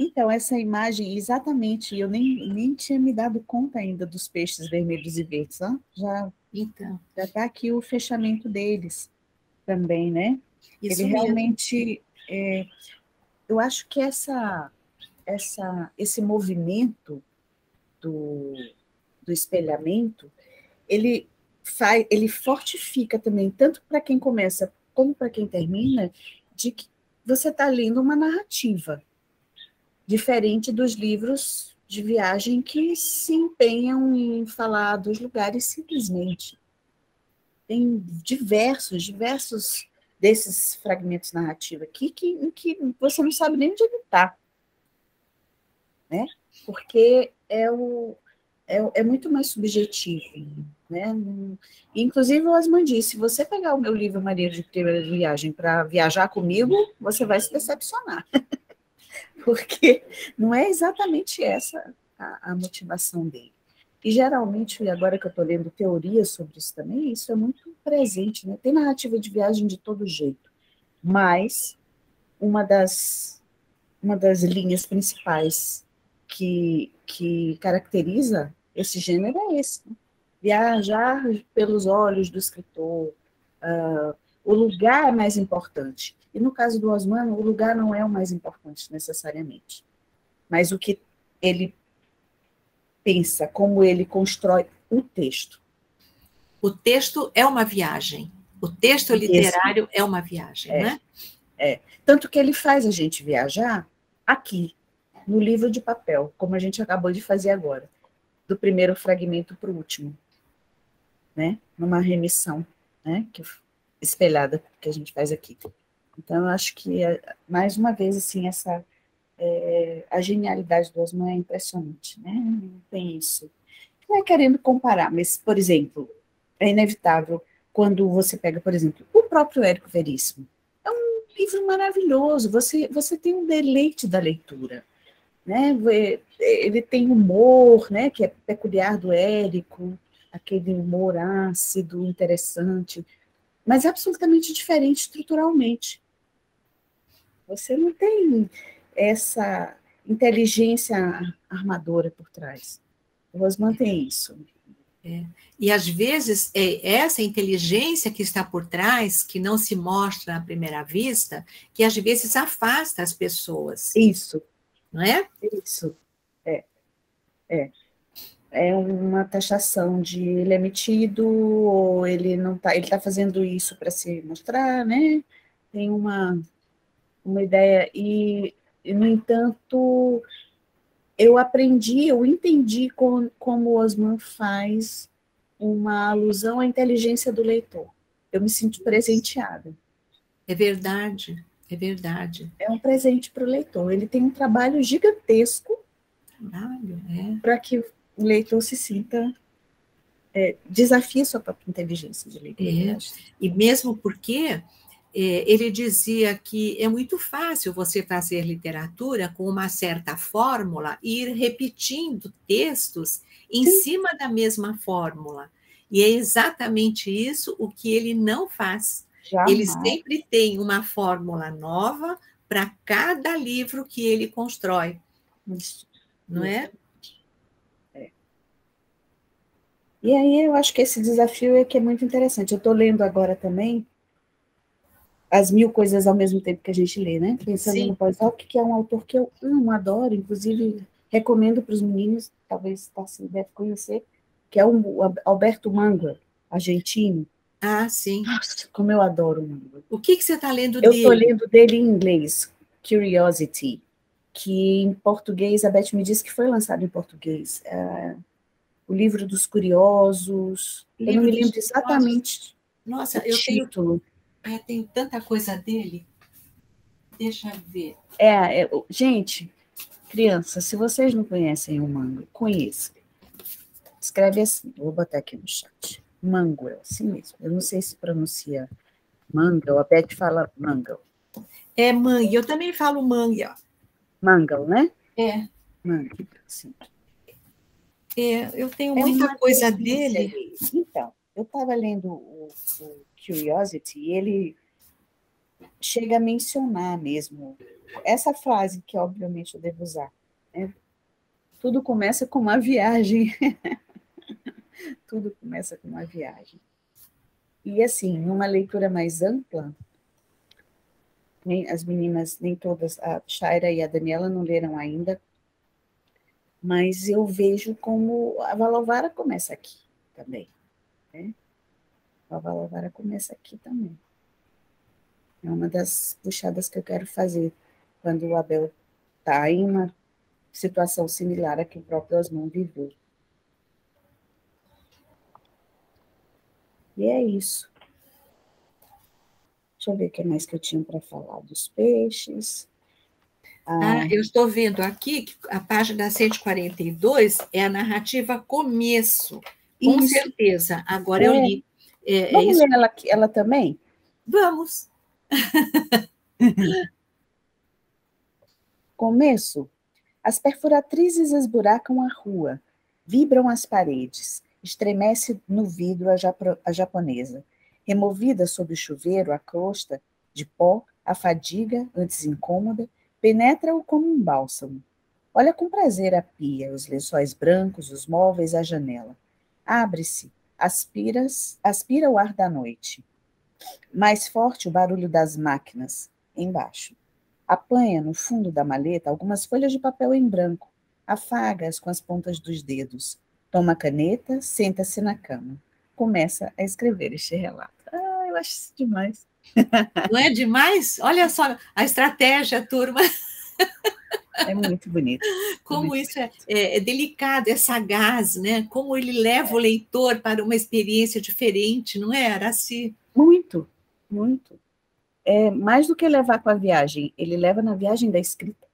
Então, essa imagem, exatamente, eu nem tinha me dado conta ainda dos peixes vermelhos e verdes. Ó. Já está aqui o fechamento deles também, né? Isso Ele mesmo. Realmente, eu acho que esse movimento do espelhamento, ele fortifica também, tanto para quem começa como para quem termina, de que você está lendo uma narrativa, diferente dos livros de viagem que se empenham em falar dos lugares simplesmente. Tem diversos desses fragmentos narrativos aqui em que você não sabe nem onde ele está, né? Porque é muito mais subjetivo, né? Inclusive, o Osman disse, se você pegar o meu livro Maria de Primeira Viagem para viajar comigo, você vai se decepcionar. Porque não é exatamente essa a motivação dele. E, geralmente, agora que eu estou lendo teorias sobre isso também, isso é muito presente, né? Tem narrativa de viagem de todo jeito, mas uma das linhas principais que caracteriza esse gênero é esse, né? Viajar pelos olhos do escritor, o lugar é mais importante. E no caso do Osman, o lugar não é o mais importante necessariamente, mas o que ele pensa, como ele constrói o texto. O texto é uma viagem. O texto literário é uma viagem, né? Tanto que ele faz a gente viajar aqui, no livro de papel, como a gente acabou de fazer agora, do primeiro fragmento para o último, né? Numa remissão, né? Espelhada que a gente faz aqui. Então, eu acho que, mais uma vez, assim, a genialidade do Osman é impressionante, né? Não tem isso. Não é querendo comparar, mas, por exemplo, é inevitável quando você pega, por exemplo, o próprio Érico Veríssimo. É um livro maravilhoso, você tem um deleite da leitura, né? Ele tem humor, né, que é peculiar do Érico, aquele humor ácido, interessante, mas absolutamente diferente estruturalmente. Você não tem essa inteligência armadora por trás. O Osman tem isso. E, às vezes, é essa inteligência que está por trás, que não se mostra à primeira vista, que, às vezes, afasta as pessoas. Isso. Não é? Isso. É uma taxação de ele é metido, ou ele não tá, ele está fazendo isso para se mostrar, né? Tem uma ideia, no entanto, eu entendi como o Osman faz uma alusão à inteligência do leitor. Eu me sinto presenteada. É verdade, é verdade. É um presente para o leitor. Ele tem um trabalho gigantesco para que o leitor se sinta, desafie sua própria inteligência de leitor. E mesmo porque ele dizia que é muito fácil você fazer literatura com uma certa fórmula e ir repetindo textos em cima da mesma fórmula. E é exatamente isso o que ele não faz. Jamais. Ele sempre tem uma fórmula nova para cada livro que ele constrói. Isso. Não é? E aí eu acho que esse desafio é que é muito interessante. Eu estou lendo agora também As Mil Coisas ao Mesmo Tempo que a gente lê, né? Pensando no pós-doc, que é um autor que eu amo, adoro, inclusive recomendo para os meninos, talvez Tassi deve conhecer, que é o Alberto Mangel, argentino. Ah, sim. Nossa, como eu adoro o Mangel. O que você está lendo dele? Eu estou lendo dele em inglês, Curiosity, que em português, a Beth me disse que foi lançado em português. O Livro dos Curiosos. Eu não me lembro exatamente. Nossa, o título. Tenho tanta coisa dele. Deixa eu ver. Gente, criança, se vocês não conhecem o Mangel, conheçam. Escreve assim, vou botar aqui no chat. Mangel, assim mesmo. Eu não sei se pronuncia Mangel, a Beth fala Mangel. É Mangel, eu também falo Mangel. Mangel, né? Mangel, sim. Eu tenho muita coisa dele. Então, eu estava lendo o Curiosity e ele chega a mencionar mesmo essa frase que, obviamente, eu devo usar. Né? Tudo começa com uma viagem. Tudo começa com uma viagem. E, assim, numa leitura mais ampla, as meninas, nem todas, a Shaira e a Daniela não leram ainda, mas eu vejo como a Valovara começa aqui também. Né? A Valovara começa aqui também. É uma das puxadas que eu quero fazer quando o Abel está em uma situação similar a que o próprio Osman viveu. E é isso. Deixa eu ver o que mais que eu tinha para falar dos peixes. Eu estou vendo aqui que a página 142 é a narrativa começo. Com certeza. Agora eu li. Vamos ler ela também? Vamos. Começo. As perfuratrizes esburacam a rua, vibram as paredes, estremece no vidro a japonesa. Removida sob o chuveiro, a crosta de pó, a fadiga, antes incômoda, penetra-o como um bálsamo. Olha com prazer a pia, os lençóis brancos, os móveis, a janela. Abre-se, aspira o ar da noite. Mais forte o barulho das máquinas, embaixo. Apanha no fundo da maleta algumas folhas de papel em branco, afaga-as com as pontas dos dedos. Toma a caneta, senta-se na cama. Começa a escrever este relato. Eu acho isso demais. Não é demais? Olha só a estratégia, turma. É muito bonito. Como muito isso é delicado, é sagaz, né? Como ele leva o leitor para uma experiência diferente, não é, Araci? Muito, muito. Mais do que levar com a viagem, ele leva na viagem da escrita.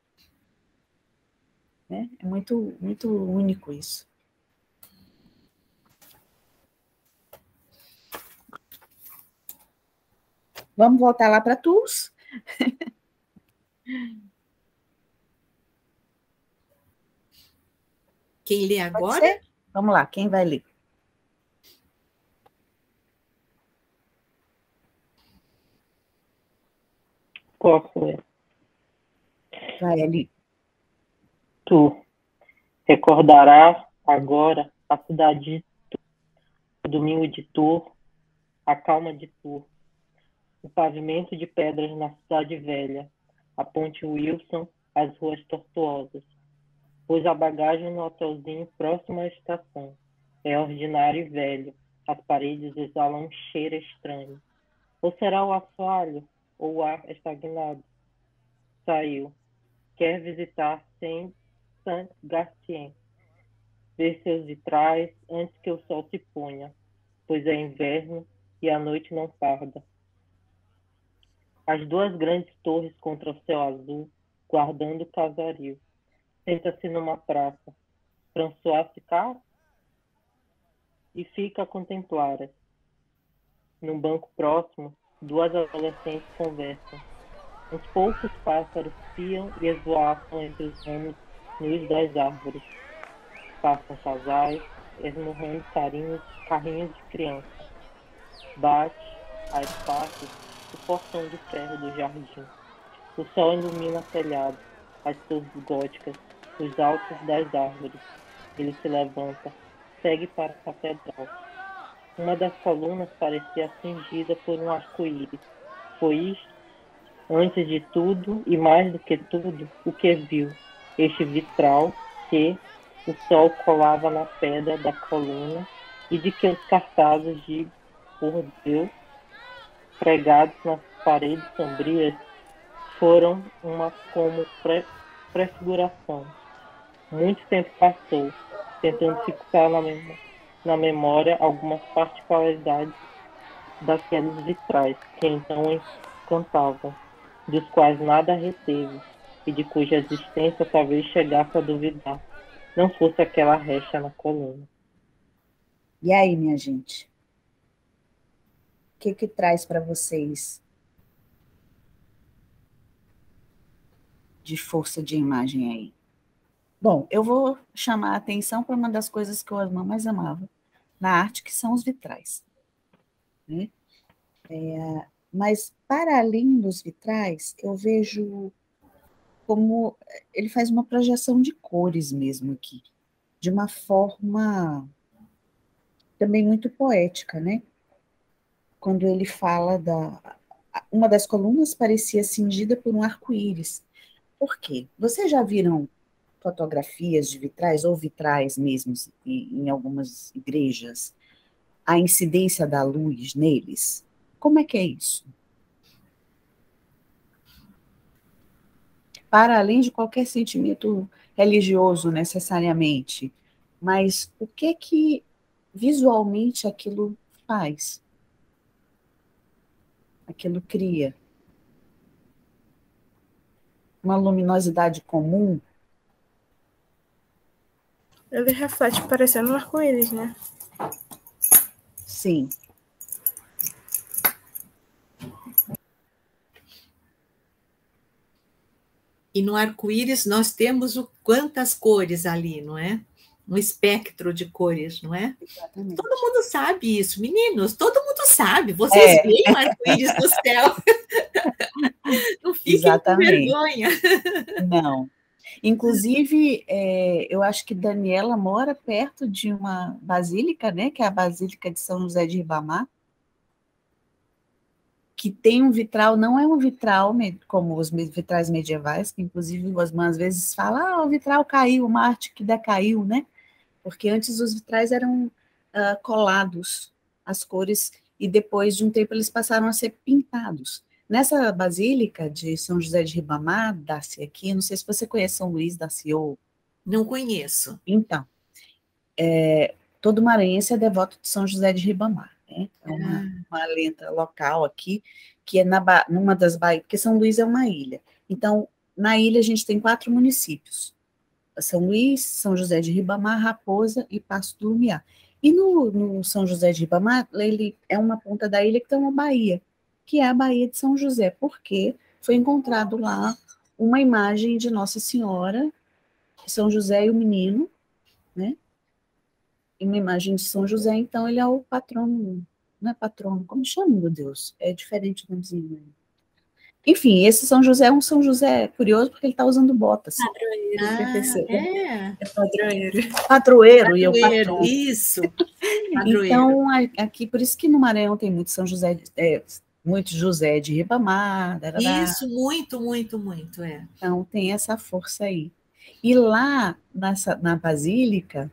Né? É muito, muito único isso. Vamos voltar lá para Tours? Quem lê agora? Vamos lá, quem vai ler? Posso ler. Vai, Ali. Tu recordarás agora a cidade de Tur, o domingo de Tur, a calma de Tur, o pavimento de pedras na cidade velha, a ponte Wilson, as ruas tortuosas. Pôs a bagagem no hotelzinho próximo à estação. É ordinário e velho. As paredes exalam um cheiro estranho. Ou será o assoalho ou o ar estagnado? Saiu. Quer visitar Saint-Gatien. Ver seus vitrais antes que o sol se ponha, pois é inverno e a noite não tarda. As duas grandes torres contra o céu azul, guardando o casario. Senta-se numa praça. François ficar e fica a contemplar-as. Num banco próximo, duas adolescentes conversam. Uns poucos pássaros piam e esvoaçam entre os ramos nus das árvores. Passam casais, esmurrando carrinhos de criança. Bate, a espaços, o portão de ferro do jardim. O sol ilumina telhado, as torres góticas, os altos das árvores. Ele se levanta, segue para a catedral. Uma das colunas parecia cingida por um arco-íris. Foi isto, antes de tudo e mais do que tudo, o que viu. Este vitral que o sol colava na pedra da coluna e de que os cartazes de por Deus, pregados nas paredes sombrias, foram uma como prefiguração. Muito tempo passou, tentando fixar na memória algumas particularidades daqueles vitrais que então encantavam, dos quais nada reteve, e de cuja existência talvez chegasse a duvidar, não fosse aquela recha na coluna. E aí, minha gente? O que traz para vocês de força de imagem aí? Bom, eu vou chamar a atenção para uma das coisas que eu mais amava na arte, que são os vitrais. Né? Mas, para além dos vitrais, eu vejo como ele faz uma projeção de cores mesmo aqui, de uma forma também muito poética, né? Quando ele fala uma das colunas parecia cingida por um arco-íris. Por quê? Vocês já viram fotografias de vitrais, ou vitrais mesmo, em algumas igrejas, a incidência da luz neles? Como é que é isso? Para além de qualquer sentimento religioso, necessariamente, mas o que visualmente aquilo faz? Aquilo cria uma luminosidade comum. Ele reflete parecendo um arco-íris, né? Sim. E no arco-íris nós temos quantas cores ali, não é? Um espectro de cores, não é? Exatamente. Todo mundo sabe isso, meninos, todo mundo sabe. Vocês veem o arco-íris do céu. Não fiquem com vergonha. Não. Inclusive, eu acho que Daniela mora perto de uma basílica, né? Que é a Basílica de São José de Ribamar, que tem um vitral, não é um vitral como os vitrais medievais, que inclusive às vezes falam, o vitral caiu, uma arte que decaiu, né? Porque antes os vitrais eram colados, as cores, e depois de um tempo eles passaram a ser pintados. Nessa Basílica de São José de Ribamar, Darcy, aqui, não sei se você conhece São Luís, Darcy, ou... Não conheço. Então, todo maranhense é devoto de São José de Ribamar. Né? É uma lenda local aqui, que é numa das baías, porque São Luís é uma ilha. Então, na ilha a gente tem 4 municípios: São Luís, São José de Ribamar, Raposa e Passo do Lumiar. E no São José de Ribamar, ele é uma ponta da ilha que tem uma baía, que é a Baía de São José, porque foi encontrado lá uma imagem de Nossa Senhora, São José e o menino, né? Uma imagem de São José, então ele é o patrono, não é patrono, como chama, meu Deus? É diferente do nomezinho. Enfim, esse São José é um São José curioso porque ele está usando botas. Padroeiro, é padroeiro. Padroeiro, e eu patrão. Isso. Padroeiro. Então, aqui, por isso que no Maranhão tem muito São José, muito José de Ribamar. Isso, muito, é. Então, tem essa força aí. E lá, na Basílica,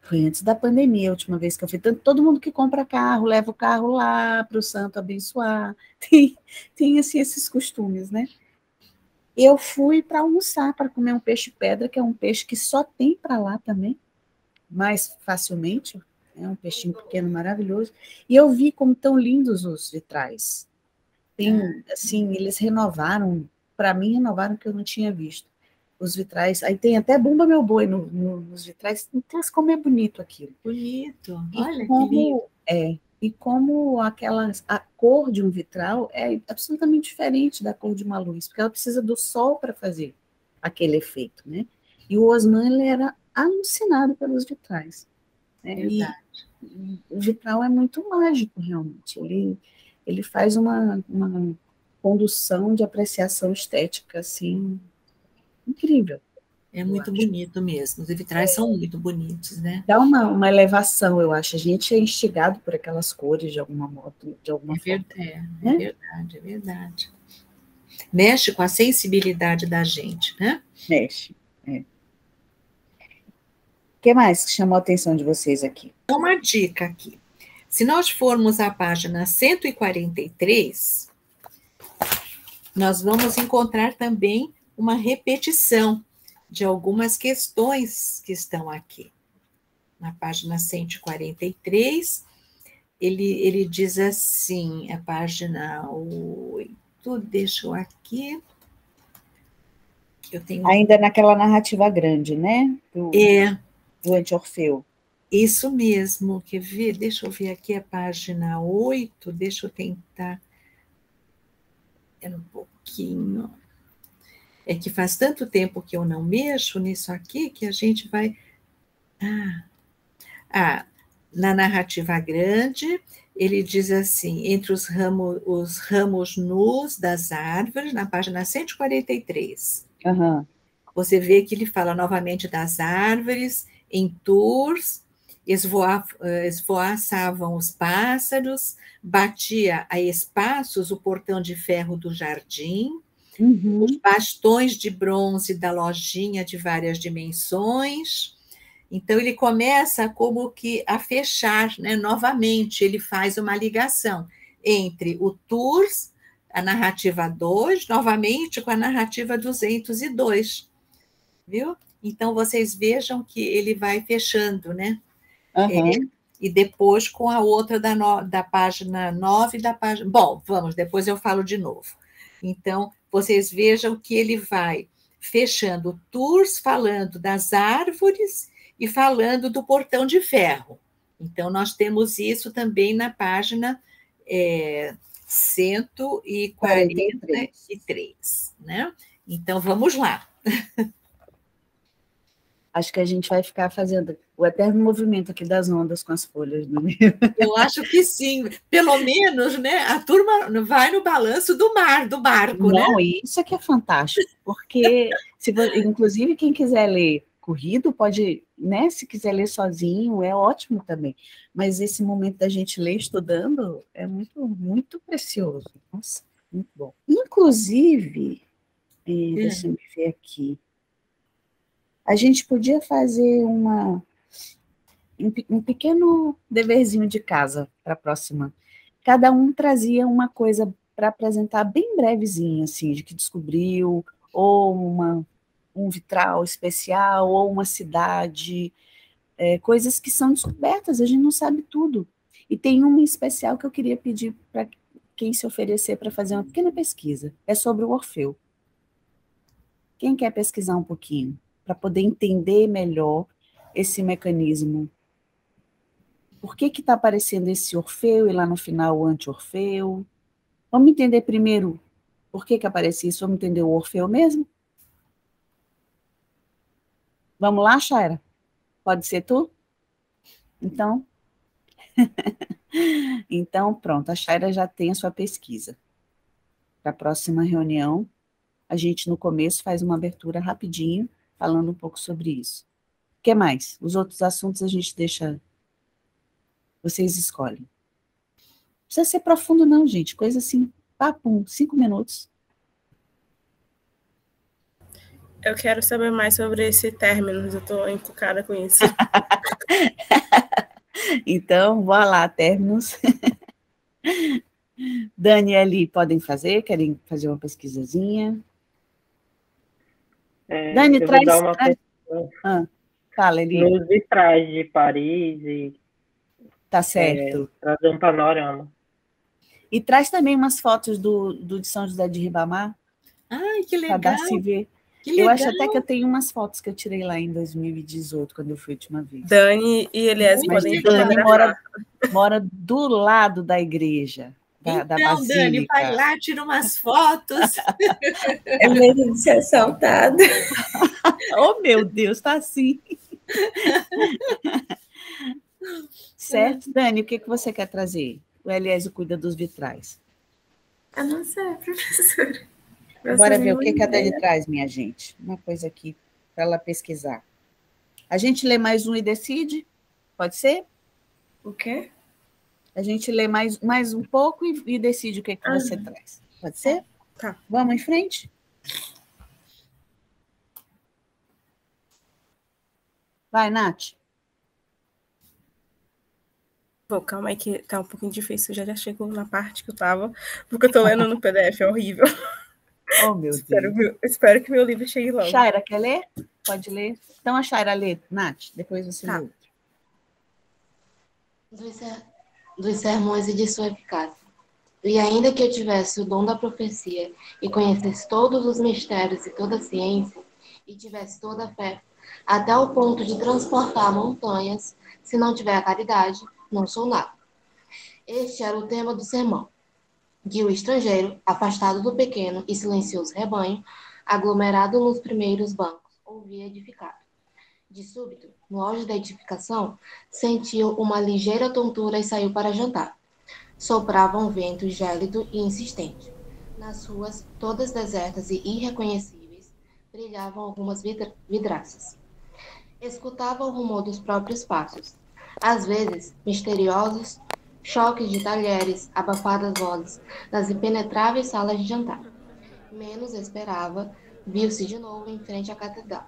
foi antes da pandemia, a última vez que eu fui, todo mundo que compra carro, leva o carro lá para o santo abençoar, tem assim, esses costumes, né? Eu fui para almoçar, para comer um peixe-pedra, que é um peixe que só tem para lá também, mais facilmente, é um peixinho pequeno, maravilhoso, e eu vi como tão lindos os vitrais. Assim, eles renovaram, para mim, renovaram o que eu não tinha visto. Os vitrais, aí tem até Bumba Meu Boi nos vitrais, então como é bonito aquilo. Bonito, olha que lindo. E como a cor de um vitral é absolutamente diferente da cor de uma luz, porque ela precisa do sol para fazer aquele efeito, né? E o Osman, ele era alucinado pelos vitrais. Né? E o vitral é muito mágico, realmente. Ele faz uma condução de apreciação estética, assim, incrível. É muito bonito mesmo. Os vitrais são muito bonitos, né? Dá uma elevação, eu acho. A gente é instigado por aquelas cores de alguma forma. É verdade. Mexe com a sensibilidade da gente, né? Mexe. O que mais chamou a atenção de vocês aqui? Uma dica aqui. Se nós formos à página 143, nós vamos encontrar também uma repetição de algumas questões que estão aqui. Na página 143, ele diz assim, a página 8, deixa eu aqui. Ainda naquela narrativa grande, né? Do Anti-Orfeu. Isso mesmo, quer ver? Deixa eu ver aqui a página 8, deixa eu tentar. Um pouquinho. É que faz tanto tempo que eu não mexo nisso aqui que a gente vai... na narrativa grande, ele diz assim, entre os ramos nus das árvores, na página 143. Uhum. Você vê que ele fala novamente das árvores, em Tours, esvoaçavam os pássaros, batia a espaços o portão de ferro do jardim, os bastões de bronze da lojinha de várias dimensões. Então, ele começa como que a fechar, né? Novamente, ele faz uma ligação entre o Tours, a narrativa 2, novamente com a narrativa 202, viu? Então, vocês vejam que ele vai fechando, né? E depois com a outra da página 9 da página... Bom, depois eu falo de novo. Então, vocês vejam que ele vai fechando Tours, falando das árvores e falando do portão de ferro. Então, nós temos isso também na página 143, né? Então, vamos lá. Acho que a gente vai ficar fazendo o eterno movimento aqui das ondas com as folhas do livro. Eu acho que sim. Pelo menos, né, a turma vai no balanço do barco, né? Não, isso é que é fantástico, porque, inclusive, quem quiser ler corrido, pode, né, se quiser ler sozinho, é ótimo também. Mas esse momento da gente ler estudando é muito, muito precioso. Nossa, muito bom. Inclusive, deixa eu ver aqui, a gente podia fazer um pequeno deverzinho de casa para a próxima. Cada um trazia uma coisa para apresentar bem brevezinho, assim, de que descobriu, ou um vitral especial, ou uma cidade, coisas que são descobertas, a gente não sabe tudo. E tem uma em especial que eu queria pedir para quem se oferecer para fazer uma pequena pesquisa. É sobre o Orfeu. Quem quer pesquisar um pouquinho? Para poder entender melhor esse mecanismo. Por que está aparecendo esse Orfeu e lá no final o anti-Orfeu? Vamos entender primeiro por que aparece isso? Vamos entender o Orfeu mesmo? Vamos lá, Chaira? Pode ser tu? Então? Então, pronto, a Chaira já tem a sua pesquisa. para a próxima reunião, a gente no começo faz uma abertura rapidinho, falando um pouco sobre isso. O que mais? Os outros assuntos a gente deixa, vocês escolhem. Não precisa ser profundo não, gente, coisa assim, papo, 5 minutos. Eu quero saber mais sobre esse término, eu estou encucada com isso. Então, vá lá, términos. Dani e Ali podem fazer? Querem fazer uma pesquisazinha? Dani, traz... fala, Eli. Nos vitrais de Paris e... Tá certo. Trazer um panorama. E traz também umas fotos do de São José de Ribamar. Ai, que legal. Para dar se ver. Eu acho até que eu tenho umas fotos que eu tirei lá em 2018, quando eu fui a última vez. Dani e Elias podem Dani mora do lado da igreja, da Basílica. Dani, vai lá, tira umas fotos. É medo de ser assaltada. Oh, meu Deus, tá assim. Certo, Dani, o que você quer trazer? O Eliésio cuida dos vitrais. Eu não sei, professora. Bora ver o que a Dani traz, minha gente. Uma coisa aqui para ela pesquisar. A gente lê mais um e decide? Pode ser? O quê? A gente lê mais um pouco e decide o que você traz. Pode ser? Tá. Vamos em frente? Vai, Nath. Pô, calma aí que tá um pouquinho difícil. Já chegou na parte que eu tava, porque eu tô lendo no PDF, é horrível. Oh, meu Deus. Espero que meu livro chegue logo. Shaira, quer ler? Pode ler. Então a Shaira lê, Nath, depois você lê outro. Dos sermões e de sua eficácia. E ainda que eu tivesse o dom da profecia e conhecesse todos os mistérios e toda a ciência, e tivesse toda a fé, até o ponto de transportar montanhas, se não tiver a caridade, não sou nada. Este era o tema do sermão. Que o estrangeiro, afastado do pequeno e silencioso rebanho, aglomerado nos primeiros bancos, ouvia edificado. De súbito, no auge da edificação, sentiu uma ligeira tontura e saiu para jantar. Soprava um vento gélido e insistente. Nas ruas, todas desertas e irreconhecíveis, brilhavam algumas vidraças. Escutava o rumor dos próprios passos, às vezes misteriosos, choques de talheres, abafadas vozes, nas impenetráveis salas de jantar. Menos esperava, viu-se de novo em frente à catedral.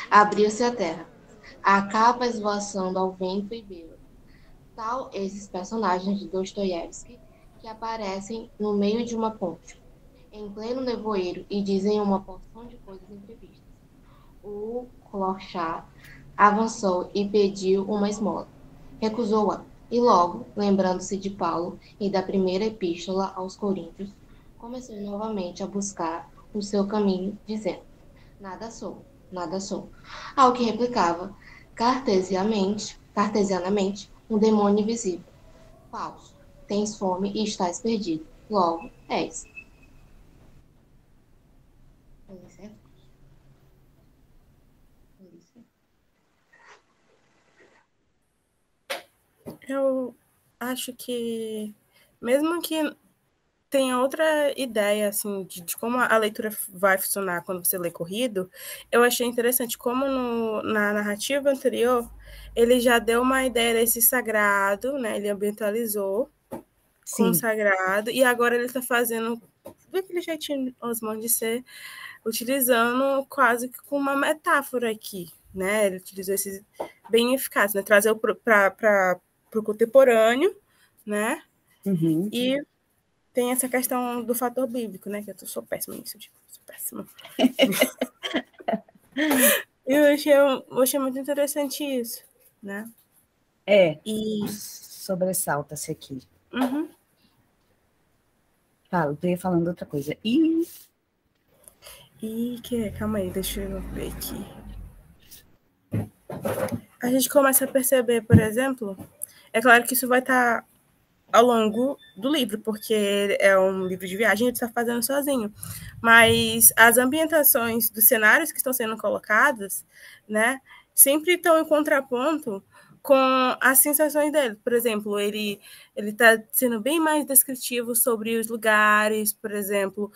Abriu-se a terra, a capa esvoaçando ao vento e bêbado. Tal esses personagens de Dostoiévski que aparecem no meio de uma ponte, em pleno nevoeiro, e dizem uma porção de coisas imprevistas. O Clorchá avançou e pediu uma esmola. Recusou-a, e logo, lembrando-se de Paulo e da primeira epístola aos Coríntios, começou novamente a buscar o seu caminho, dizendo: nada sou, nada sou. Ao que replicava, cartesianamente, um demônio invisível: falso, tens fome e estás perdido, logo és. Eu acho que, mesmo que tenha outra ideia assim, de como a leitura vai funcionar quando você lê corrido, eu achei interessante como na narrativa anterior ele já deu uma ideia desse sagrado, né? Ele ambientalizou com o sagrado, e agora ele está fazendo daquele jeitinho Osmond de ser, utilizando quase que com uma metáfora aqui, né? Ele utilizou esses bem eficazes, né? Trazer para o contemporâneo, né? Uhum. E tem essa questão do fator bíblico, né? Que eu sou péssima nisso, sou péssima. Eu achei muito interessante isso, né? E sobressalta-se aqui. Uhum. Fala, eu ia falando outra coisa. Calma aí, deixa eu ver aqui. A gente começa a perceber, por exemplo, é claro que isso vai estar ao longo do livro, porque é um livro de viagem, ele está fazendo sozinho. Mas as ambientações dos cenários que estão sendo colocados, né, sempre estão em contraponto com as sensações dele. Por exemplo, ele está sendo bem mais descritivo sobre os lugares, por exemplo,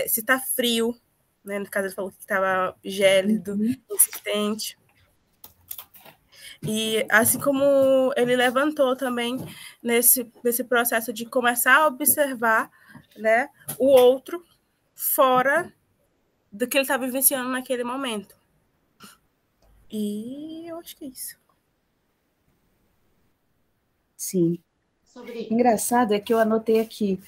se está frio, né? No caso ele falou que estava gélido, insistente. E assim como ele levantou também nesse processo de começar a observar, né, o outro fora do que ele está vivenciando naquele momento. E eu acho que é isso. Sim. Engraçado é que eu anotei aqui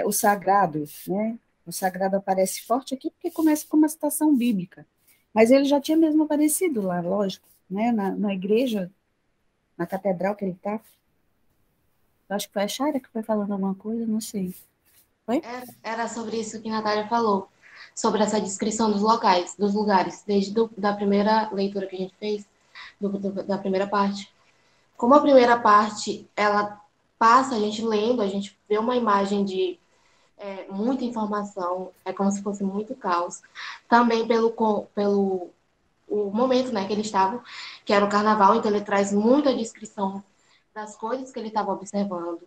o sagrado, né? O sagrado aparece forte aqui porque começa com uma citação bíblica. Mas ele já tinha mesmo aparecido lá, lógico, né? Na igreja, na catedral que ele está. Acho que foi a Shara que foi falando alguma coisa, não sei. Foi? Era sobre isso que a Natália falou, sobre essa descrição dos locais, dos lugares, desde da primeira leitura que a gente fez, da primeira parte. Como a primeira parte, ela passa, a gente lendo, a gente vê uma imagem de muita informação, é como se fosse muito caos. Também pelo o momento, né, que eles estavam, que era o carnaval, então ele traz muita descrição das coisas que ele estava observando.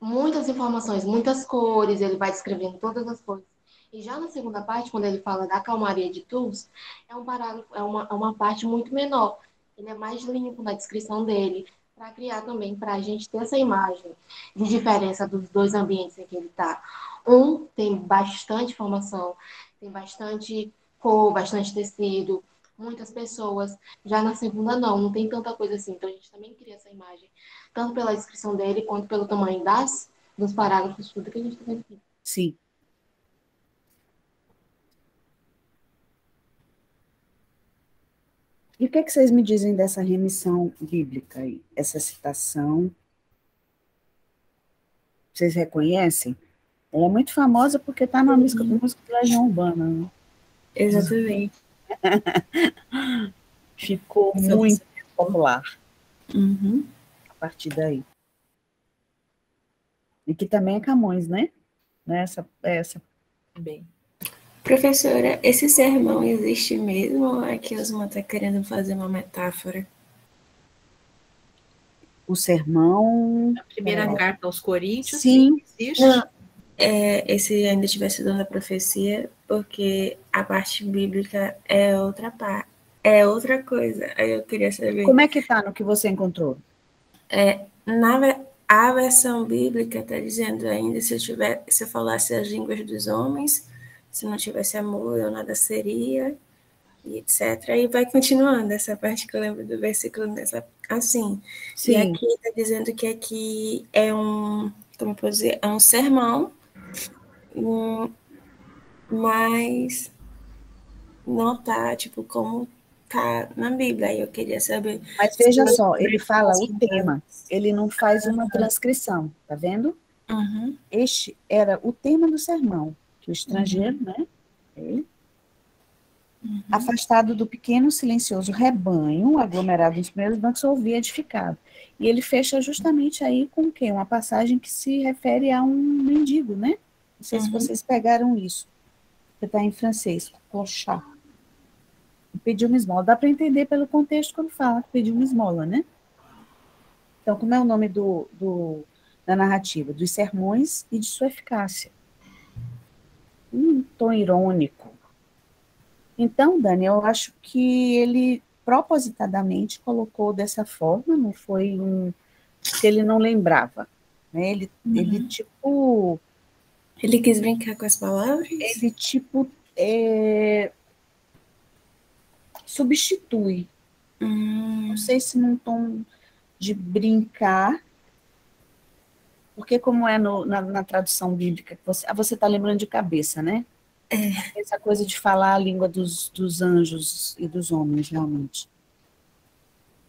Muitas informações, muitas cores, ele vai descrevendo todas as cores. E já na segunda parte, quando ele fala da calmaria de Tours, é um parágrafo, é uma parte muito menor. Ele é mais limpo na descrição dele, para criar também, para a gente ter essa imagem de diferença dos dois ambientes em que ele está. Um tem bastante informação, tem bastante cor, bastante tecido, muitas pessoas. Já na segunda, não tem tanta coisa assim. Então, a gente também cria essa imagem, tanto pela descrição dele, quanto pelo tamanho dos parágrafos, tudo que a gente está vendo aqui. Sim. E o que vocês me dizem dessa remissão bíblica aí? Essa citação? Vocês reconhecem? Ela é muito famosa porque está na música de Legião Urbana, né? Exatamente. Ficou muito popular a partir daí. E que também é Camões, né? Essa. Bem. Professora, esse sermão existe mesmo ou é que Osman está querendo fazer uma metáfora? O sermão... A primeira carta aos Coríntios, sim, existe. Não, esse ainda estivesse dando a profecia, porque a parte bíblica é outra parte, é outra coisa. Aí eu queria saber... Como é que está no que você encontrou? A versão bíblica está dizendo ainda, se eu falasse as línguas dos homens, se não tivesse amor, eu nada seria, e etc. E vai continuando essa parte que eu lembro do versículo assim. Sim. E aqui está dizendo que aqui é como eu posso dizer, é um sermão, mas não está, tipo, como está na Bíblia. Aí eu queria saber... Mas veja só, ele fala o tema, ele não faz uma transcrição, tá vendo? Este era o tema do sermão, que o estrangeiro, né, ele, afastado do pequeno silencioso rebanho, aglomerado nos primeiros bancos, ouvia edificado. E ele fecha justamente aí com o quê? Uma passagem que se refere a um mendigo, né? Não sei se vocês pegaram isso, que está em francês, clochard. Pediu uma esmola. Dá para entender pelo contexto quando fala que pediu uma esmola, né? Então, como é o nome da narrativa? Dos sermões e de sua eficácia. Um tom irônico. Então, Dani, eu acho que ele propositadamente colocou dessa forma, não foi que ele não lembrava. Né? Ele tipo... Ele quis brincar com as palavras? Ele, tipo, substitui. Não sei se num tom de brincar, porque como é na tradução bíblica, você está lembrando de cabeça, né? Essa coisa de falar a língua dos anjos e dos homens, realmente.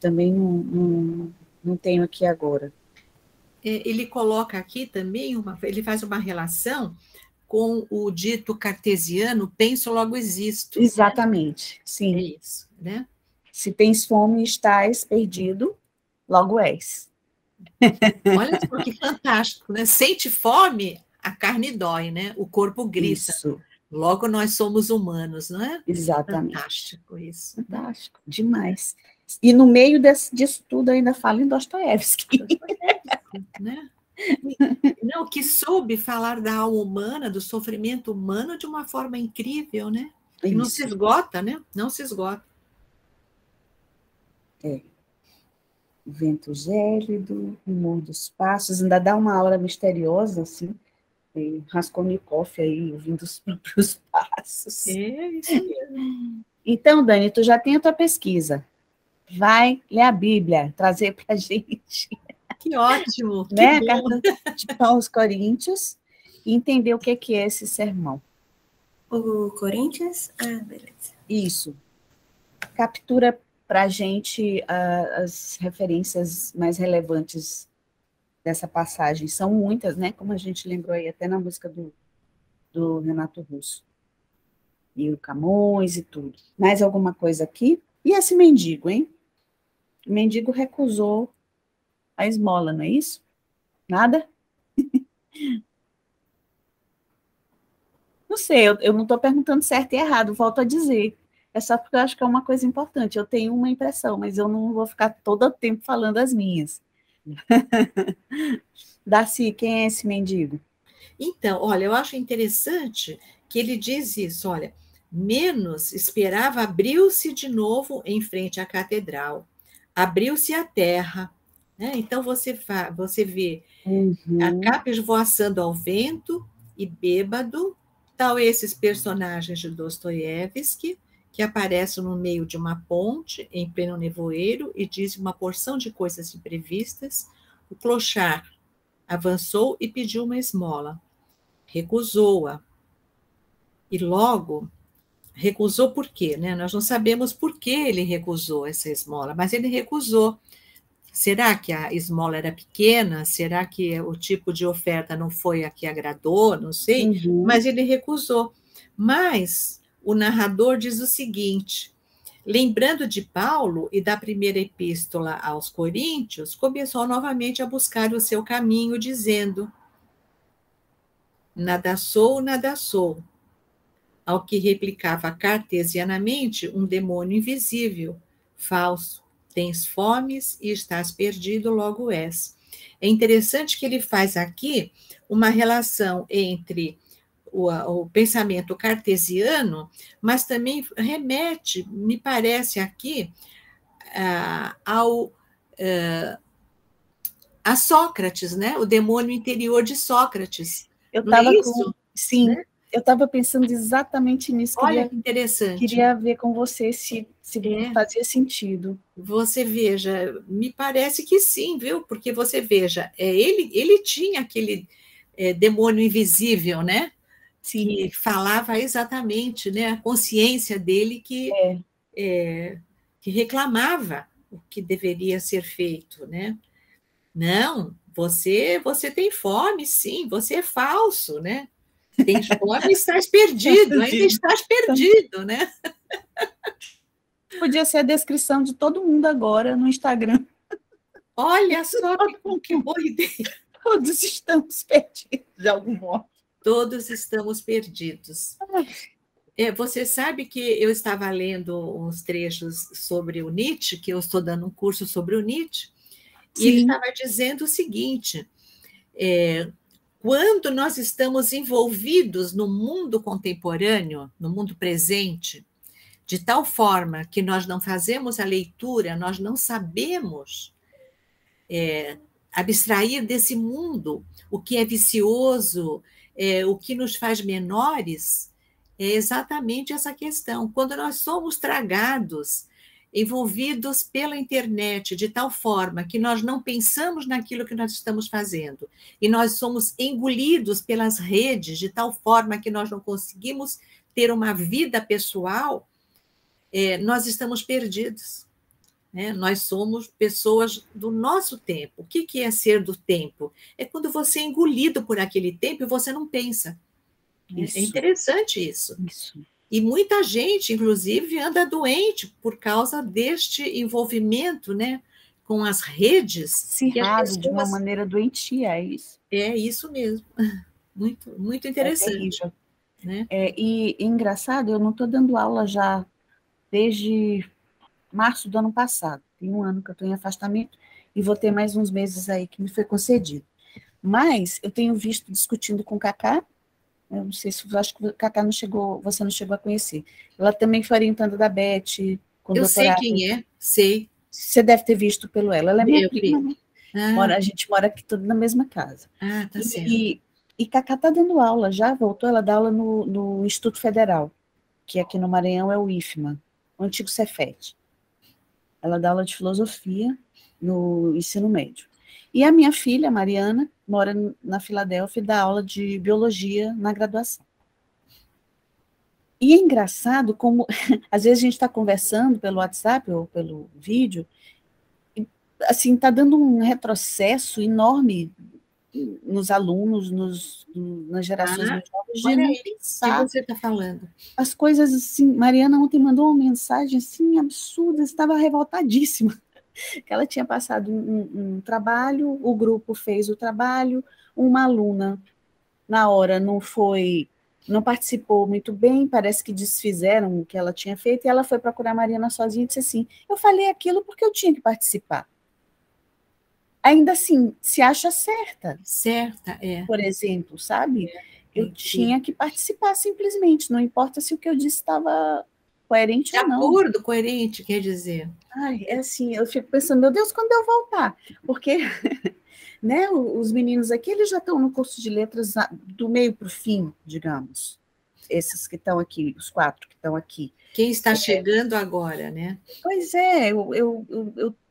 Também não tenho aqui agora. Ele coloca aqui também, ele faz uma relação com o dito cartesiano, penso, logo existo. Exatamente, né? Sim. É isso, né? Se tens fome e estás perdido, logo és. Olha só que fantástico, né? Sente fome, a carne dói, né? O corpo grita. Isso. Logo nós somos humanos, não é? Exatamente. Fantástico isso. Fantástico, demais. E no meio disso tudo ainda fala em Dostoiévski. Né? Não, que soube falar da alma humana, do sofrimento humano de uma forma incrível, né? Que não se esgota, né? Não se esgota. O vento gélido, o humor dos passos, ainda dá uma aura misteriosa, assim. Tem Raskolnikov aí, ouvindo os próprios passos. Isso mesmo. Então, Dani, tu já tem a tua pesquisa. Vai ler a Bíblia, trazer para a gente. Que ótimo, né? que bom. A carta de Paulo aos Coríntios e entender o que é esse sermão. O Coríntios? Ah, beleza. Isso. Captura para a gente as referências mais relevantes dessa passagem. São muitas, né? Como a gente lembrou aí até na música do Renato Russo. E o Camões e tudo. Mais alguma coisa aqui? E esse mendigo, hein? O mendigo recusou a esmola, não é isso? Nada? Não sei, eu não estou perguntando certo e errado, volto a dizer. É só porque eu acho que é uma coisa importante. Eu tenho uma impressão, mas eu não vou ficar todo o tempo falando as minhas. Darcy, quem é esse mendigo? Então, olha, eu acho interessante que ele diz isso, olha, menos esperava, abriu-se de novo em frente à catedral, abriu-se a terra, né? Então você vê a capa esvoaçando ao vento e bêbado, tal esses personagens de Dostoiévski, que aparecem no meio de uma ponte, em pleno nevoeiro, e dizem uma porção de coisas imprevistas. O clochard avançou e pediu uma esmola. Recusou-a. E logo, recusou por quê? Né? Nós não sabemos por que ele recusou essa esmola, mas ele recusou. Será que a esmola era pequena? Será que o tipo de oferta não foi a que agradou? Não sei, mas ele recusou. Mas o narrador diz o seguinte: lembrando de Paulo e da primeira epístola aos Coríntios, começou novamente a buscar o seu caminho, dizendo: nada sou, nada sou. Ao que replicava cartesianamente um demônio invisível, falso. Tens fomes e estás perdido, logo és. É interessante que ele faz aqui uma relação entre o pensamento cartesiano, mas também remete, me parece aqui, a Sócrates, né? O demônio interior de Sócrates. Eu estava sim, né? Eu estava pensando exatamente nisso. Olha que interessante. Queria ver com você se fazia sentido. Você veja, me parece que sim, viu? Porque você veja, ele tinha aquele demônio invisível, né? Sim. Que falava exatamente, né? A consciência dele que reclamava o que deveria ser feito, né? Não, você tem fome, sim, você é falso, né? Tem fome e estás perdido, ainda estás perdido, né? Podia ser a descrição de todo mundo agora no Instagram. Olha só que boa ideia. Todos estamos perdidos, de algum modo. Todos estamos perdidos. Você sabe que eu estava lendo uns trechos sobre o Nietzsche, que eu estou dando um curso sobre o Nietzsche, e ele estava dizendo o seguinte: quando nós estamos envolvidos no mundo contemporâneo, no mundo presente, de tal forma que nós não fazemos a leitura, nós não sabemos abstrair desse mundo o que é vicioso, o que nos faz menores, é exatamente essa questão. Quando nós somos tragados, envolvidos pela internet de tal forma que nós não pensamos naquilo que nós estamos fazendo e nós somos engolidos pelas redes de tal forma que nós não conseguimos ter uma vida pessoal, nós estamos perdidos, né? Nós somos pessoas do nosso tempo. O que é ser do tempo? É quando você é engolido por aquele tempo e você não pensa. É interessante isso. E muita gente, inclusive, anda doente por causa deste envolvimento, né, com as redes. Cerrado de uma maneira doentia, é isso? É isso mesmo. Muito, muito interessante. Né? E engraçado, eu não estou dando aula já desde março do ano passado. Tem um ano que eu estou em afastamento e vou ter mais uns meses aí que me foi concedido. Mas eu tenho visto discutindo com Cacá, eu não sei se acho que Cacá não chegou, você não chegou a conhecer. Ela também foi orientanda da Beth, com eu doutorado. sei quem é, sei. Você deve ter visto pelo ela. Ela é minha prima, né? Ah. A gente mora aqui tudo na mesma casa. Ah, tá certo. E Cacá está dando aula, já voltou, ela dá aula no Instituto Federal, que aqui no Maranhão é o IFMA, o antigo Cefet. Ela dá aula de filosofia no ensino médio. E a minha filha, Mariana, mora na Filadélfia e dá aula de biologia na graduação. E é engraçado como, às vezes a gente está conversando pelo WhatsApp ou pelo vídeo, e, assim, está dando um retrocesso enorme nos alunos, nas gerações mais novas, de não pensar. O que você está falando? As coisas assim, Mariana ontem mandou uma mensagem assim, absurda, estava revoltadíssima, que ela tinha passado um trabalho, o grupo fez o trabalho, uma aluna, na hora, não participou muito bem, parece que desfizeram o que ela tinha feito, e ela foi procurar a Mariana sozinha e disse assim, eu falei aquilo porque eu tinha que participar. Ainda assim, se acha certa. Certa, é. Por exemplo, sabe? Eu tinha que participar simplesmente, não importa se o que eu disse estava coerente ou não. De acordo, coerente, quer dizer. Ai, é assim, eu fico pensando, meu Deus, quando eu voltar? Porque né, os meninos aqui, eles já estão no curso de letras do meio para o fim, digamos. Esses que estão aqui, os 4 que estão aqui. Quem está chegando agora, né? Pois é, eu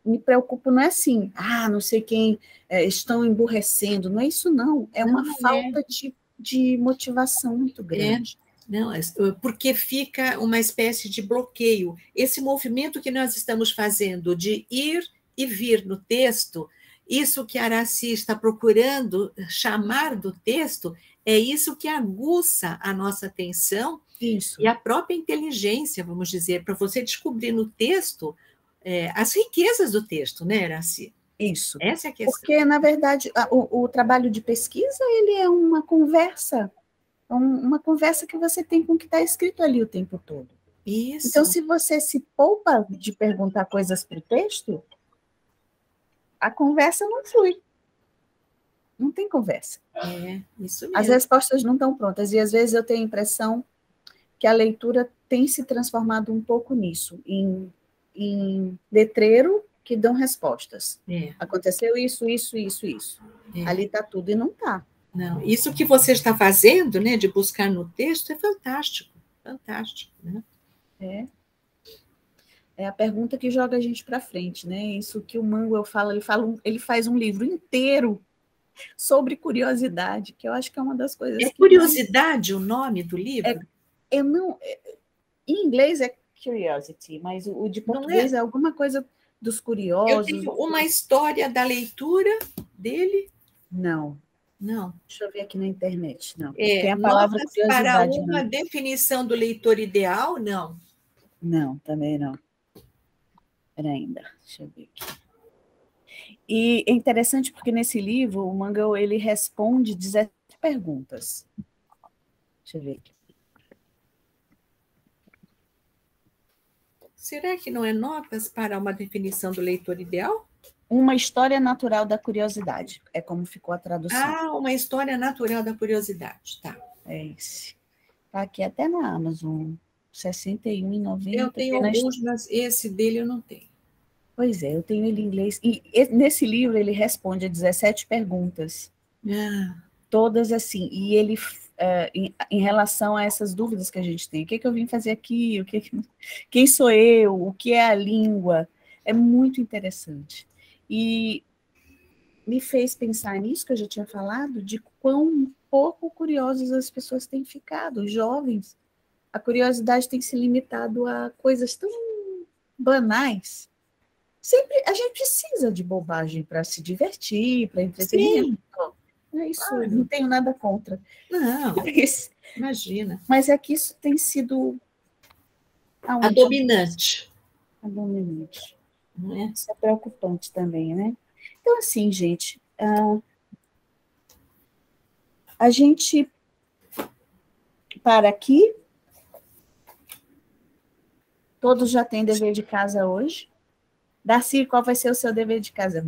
me preocupo, não é assim, não sei quem estão emburrecendo, não é isso não, é uma falta de motivação muito grande. Não, porque fica uma espécie de bloqueio. Esse movimento que nós estamos fazendo de ir e vir no texto, isso que a Aracy está procurando chamar do texto, é isso que aguça a nossa atenção. Isso. E a própria inteligência, vamos dizer, para você descobrir no texto as riquezas do texto, né, Aracy? Isso. Essa é a questão. Porque, na verdade, o trabalho de pesquisa, ele é uma conversa que você tem com o que está escrito ali o tempo todo. Isso. Então, se você se poupa de perguntar coisas para o texto, a conversa não flui. Não tem conversa. Isso mesmo. As respostas não estão prontas, e às vezes eu tenho a impressão que a leitura tem se transformado um pouco nisso, em letreiro que dão respostas. Aconteceu isso. Ali está tudo e não está. Não, isso que você está fazendo, né, de buscar no texto, é fantástico, fantástico, né? É a pergunta que joga a gente para frente, né? Isso que o Manguel fala, ele faz um livro inteiro sobre curiosidade, que eu acho que é uma das coisas. É curiosidade o nome do livro? Em inglês é curiosity, mas o de português é alguma coisa dos curiosos. Eu tenho uma história da leitura dele? Não. Deixa eu ver aqui na internet. Não. Tem a palavra curiosidade. Para uma definição do leitor ideal, não. Não, também não. Espera ainda, deixa eu ver aqui. E é interessante porque nesse livro o Manguel ele responde 17 perguntas. Deixa eu ver aqui. Será que não é notas para uma definição do leitor ideal? Uma história natural da curiosidade, é como ficou a tradução. Uma história natural da curiosidade, tá. É esse. Está aqui até na Amazon, R$ 61,90. Eu tenho alguns, mas esse dele eu não tenho. Pois é, eu tenho ele em inglês. E nesse livro ele responde a 17 perguntas. Todas assim. E ele, em relação a essas dúvidas que a gente tem, o que eu vim fazer aqui? Quem sou eu? O que é a língua? É muito interessante. E me fez pensar nisso que eu já tinha falado, de quão pouco curiosos as pessoas têm ficado, os jovens. A curiosidade tem se limitado a coisas tão banais. Sempre a gente precisa de bobagem para se divertir, para entretenimento. É isso, não tenho nada contra. Não, imagina. Mas é que isso tem sido a dominante. A dominante. Não é? Isso é preocupante também, né? Então, assim, gente, a gente para aqui. Todos já têm dever de casa hoje? Darcy, qual vai ser o seu dever de casa?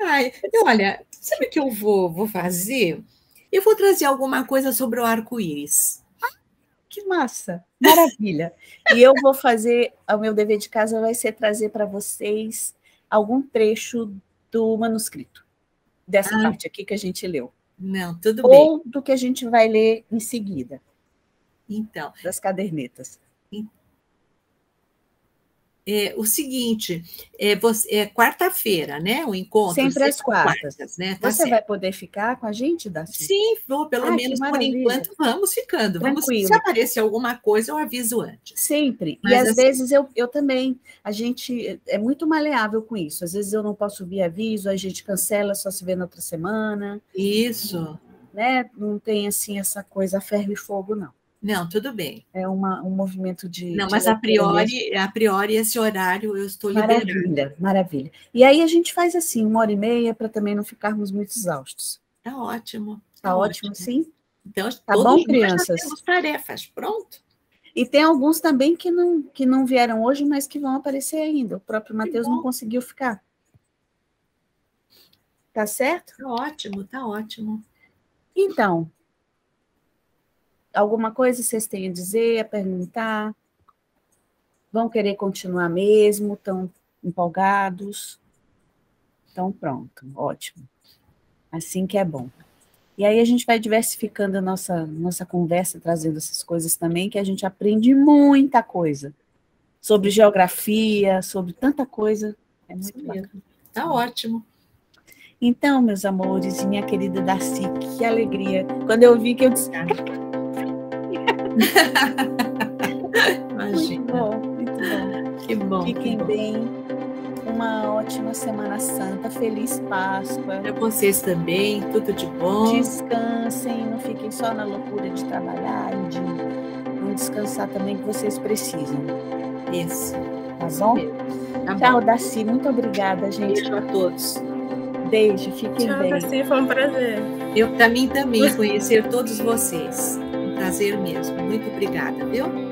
Ai, olha, sabe o que eu vou fazer? Eu vou trazer alguma coisa sobre o arco-íris. Que massa! Maravilha! E eu vou fazer, o meu dever de casa vai ser trazer para vocês algum trecho do manuscrito, dessa parte aqui que a gente leu. Não, tudo bem. Ou do que a gente vai ler em seguida. Então. Das cadernetas. O seguinte, é quarta-feira, né? O encontro. Sempre às quartas, né? Tá Você vai poder ficar com a gente, Darcy? Sim, vou, pelo menos por enquanto, vamos ficando. Tranquilo. Se aparecer alguma coisa, eu aviso antes. Sempre. Mas, e às vezes eu também, a gente é muito maleável com isso. Às vezes eu não posso vir aviso, a gente cancela, só se vê na outra semana. Isso. Né? Não tem assim essa coisa a ferro e fogo, não. Não, tudo bem. É um movimento de... Não, mas a priori esse horário eu estou liberando. Maravilha, maravilha. E aí a gente faz assim, 1h30, para também não ficarmos muito exaustos. Tá ótimo. Tá ótimo, sim? Então, tá bom, crianças? Já temos tarefas, pronto. E tem alguns também que não vieram hoje, mas que vão aparecer ainda. O próprio Matheus não conseguiu ficar. Tá certo? Tá ótimo, tá ótimo. Então... Alguma coisa vocês têm a dizer, a perguntar? Vão querer continuar mesmo? Estão empolgados? Então, pronto, ótimo. Assim que é bom. E aí a gente vai diversificando a nossa conversa, trazendo essas coisas também, que a gente aprende muita coisa. Sobre geografia, sobre tanta coisa. É muito bacana. Tá ótimo. Então, meus amores, e minha querida Darcy, que alegria. Quando eu vi que eu disse... Imagina. Muito bom. Que bom. Fiquem bem. Uma ótima Semana Santa. Feliz Páscoa. Para vocês também, tudo de bom. Descansem, não fiquem só na loucura de trabalhar e de não descansar também, que vocês precisam. Isso. Tá bom? Tá Tchau, bom. Darcy. Muito obrigada, gente. Beijo a todos. Beijo, fiquem Tchau, bem. Darcy, foi um prazer. Eu, para mim também, conhecer todos vocês. Um prazer mesmo. Muito obrigada, viu?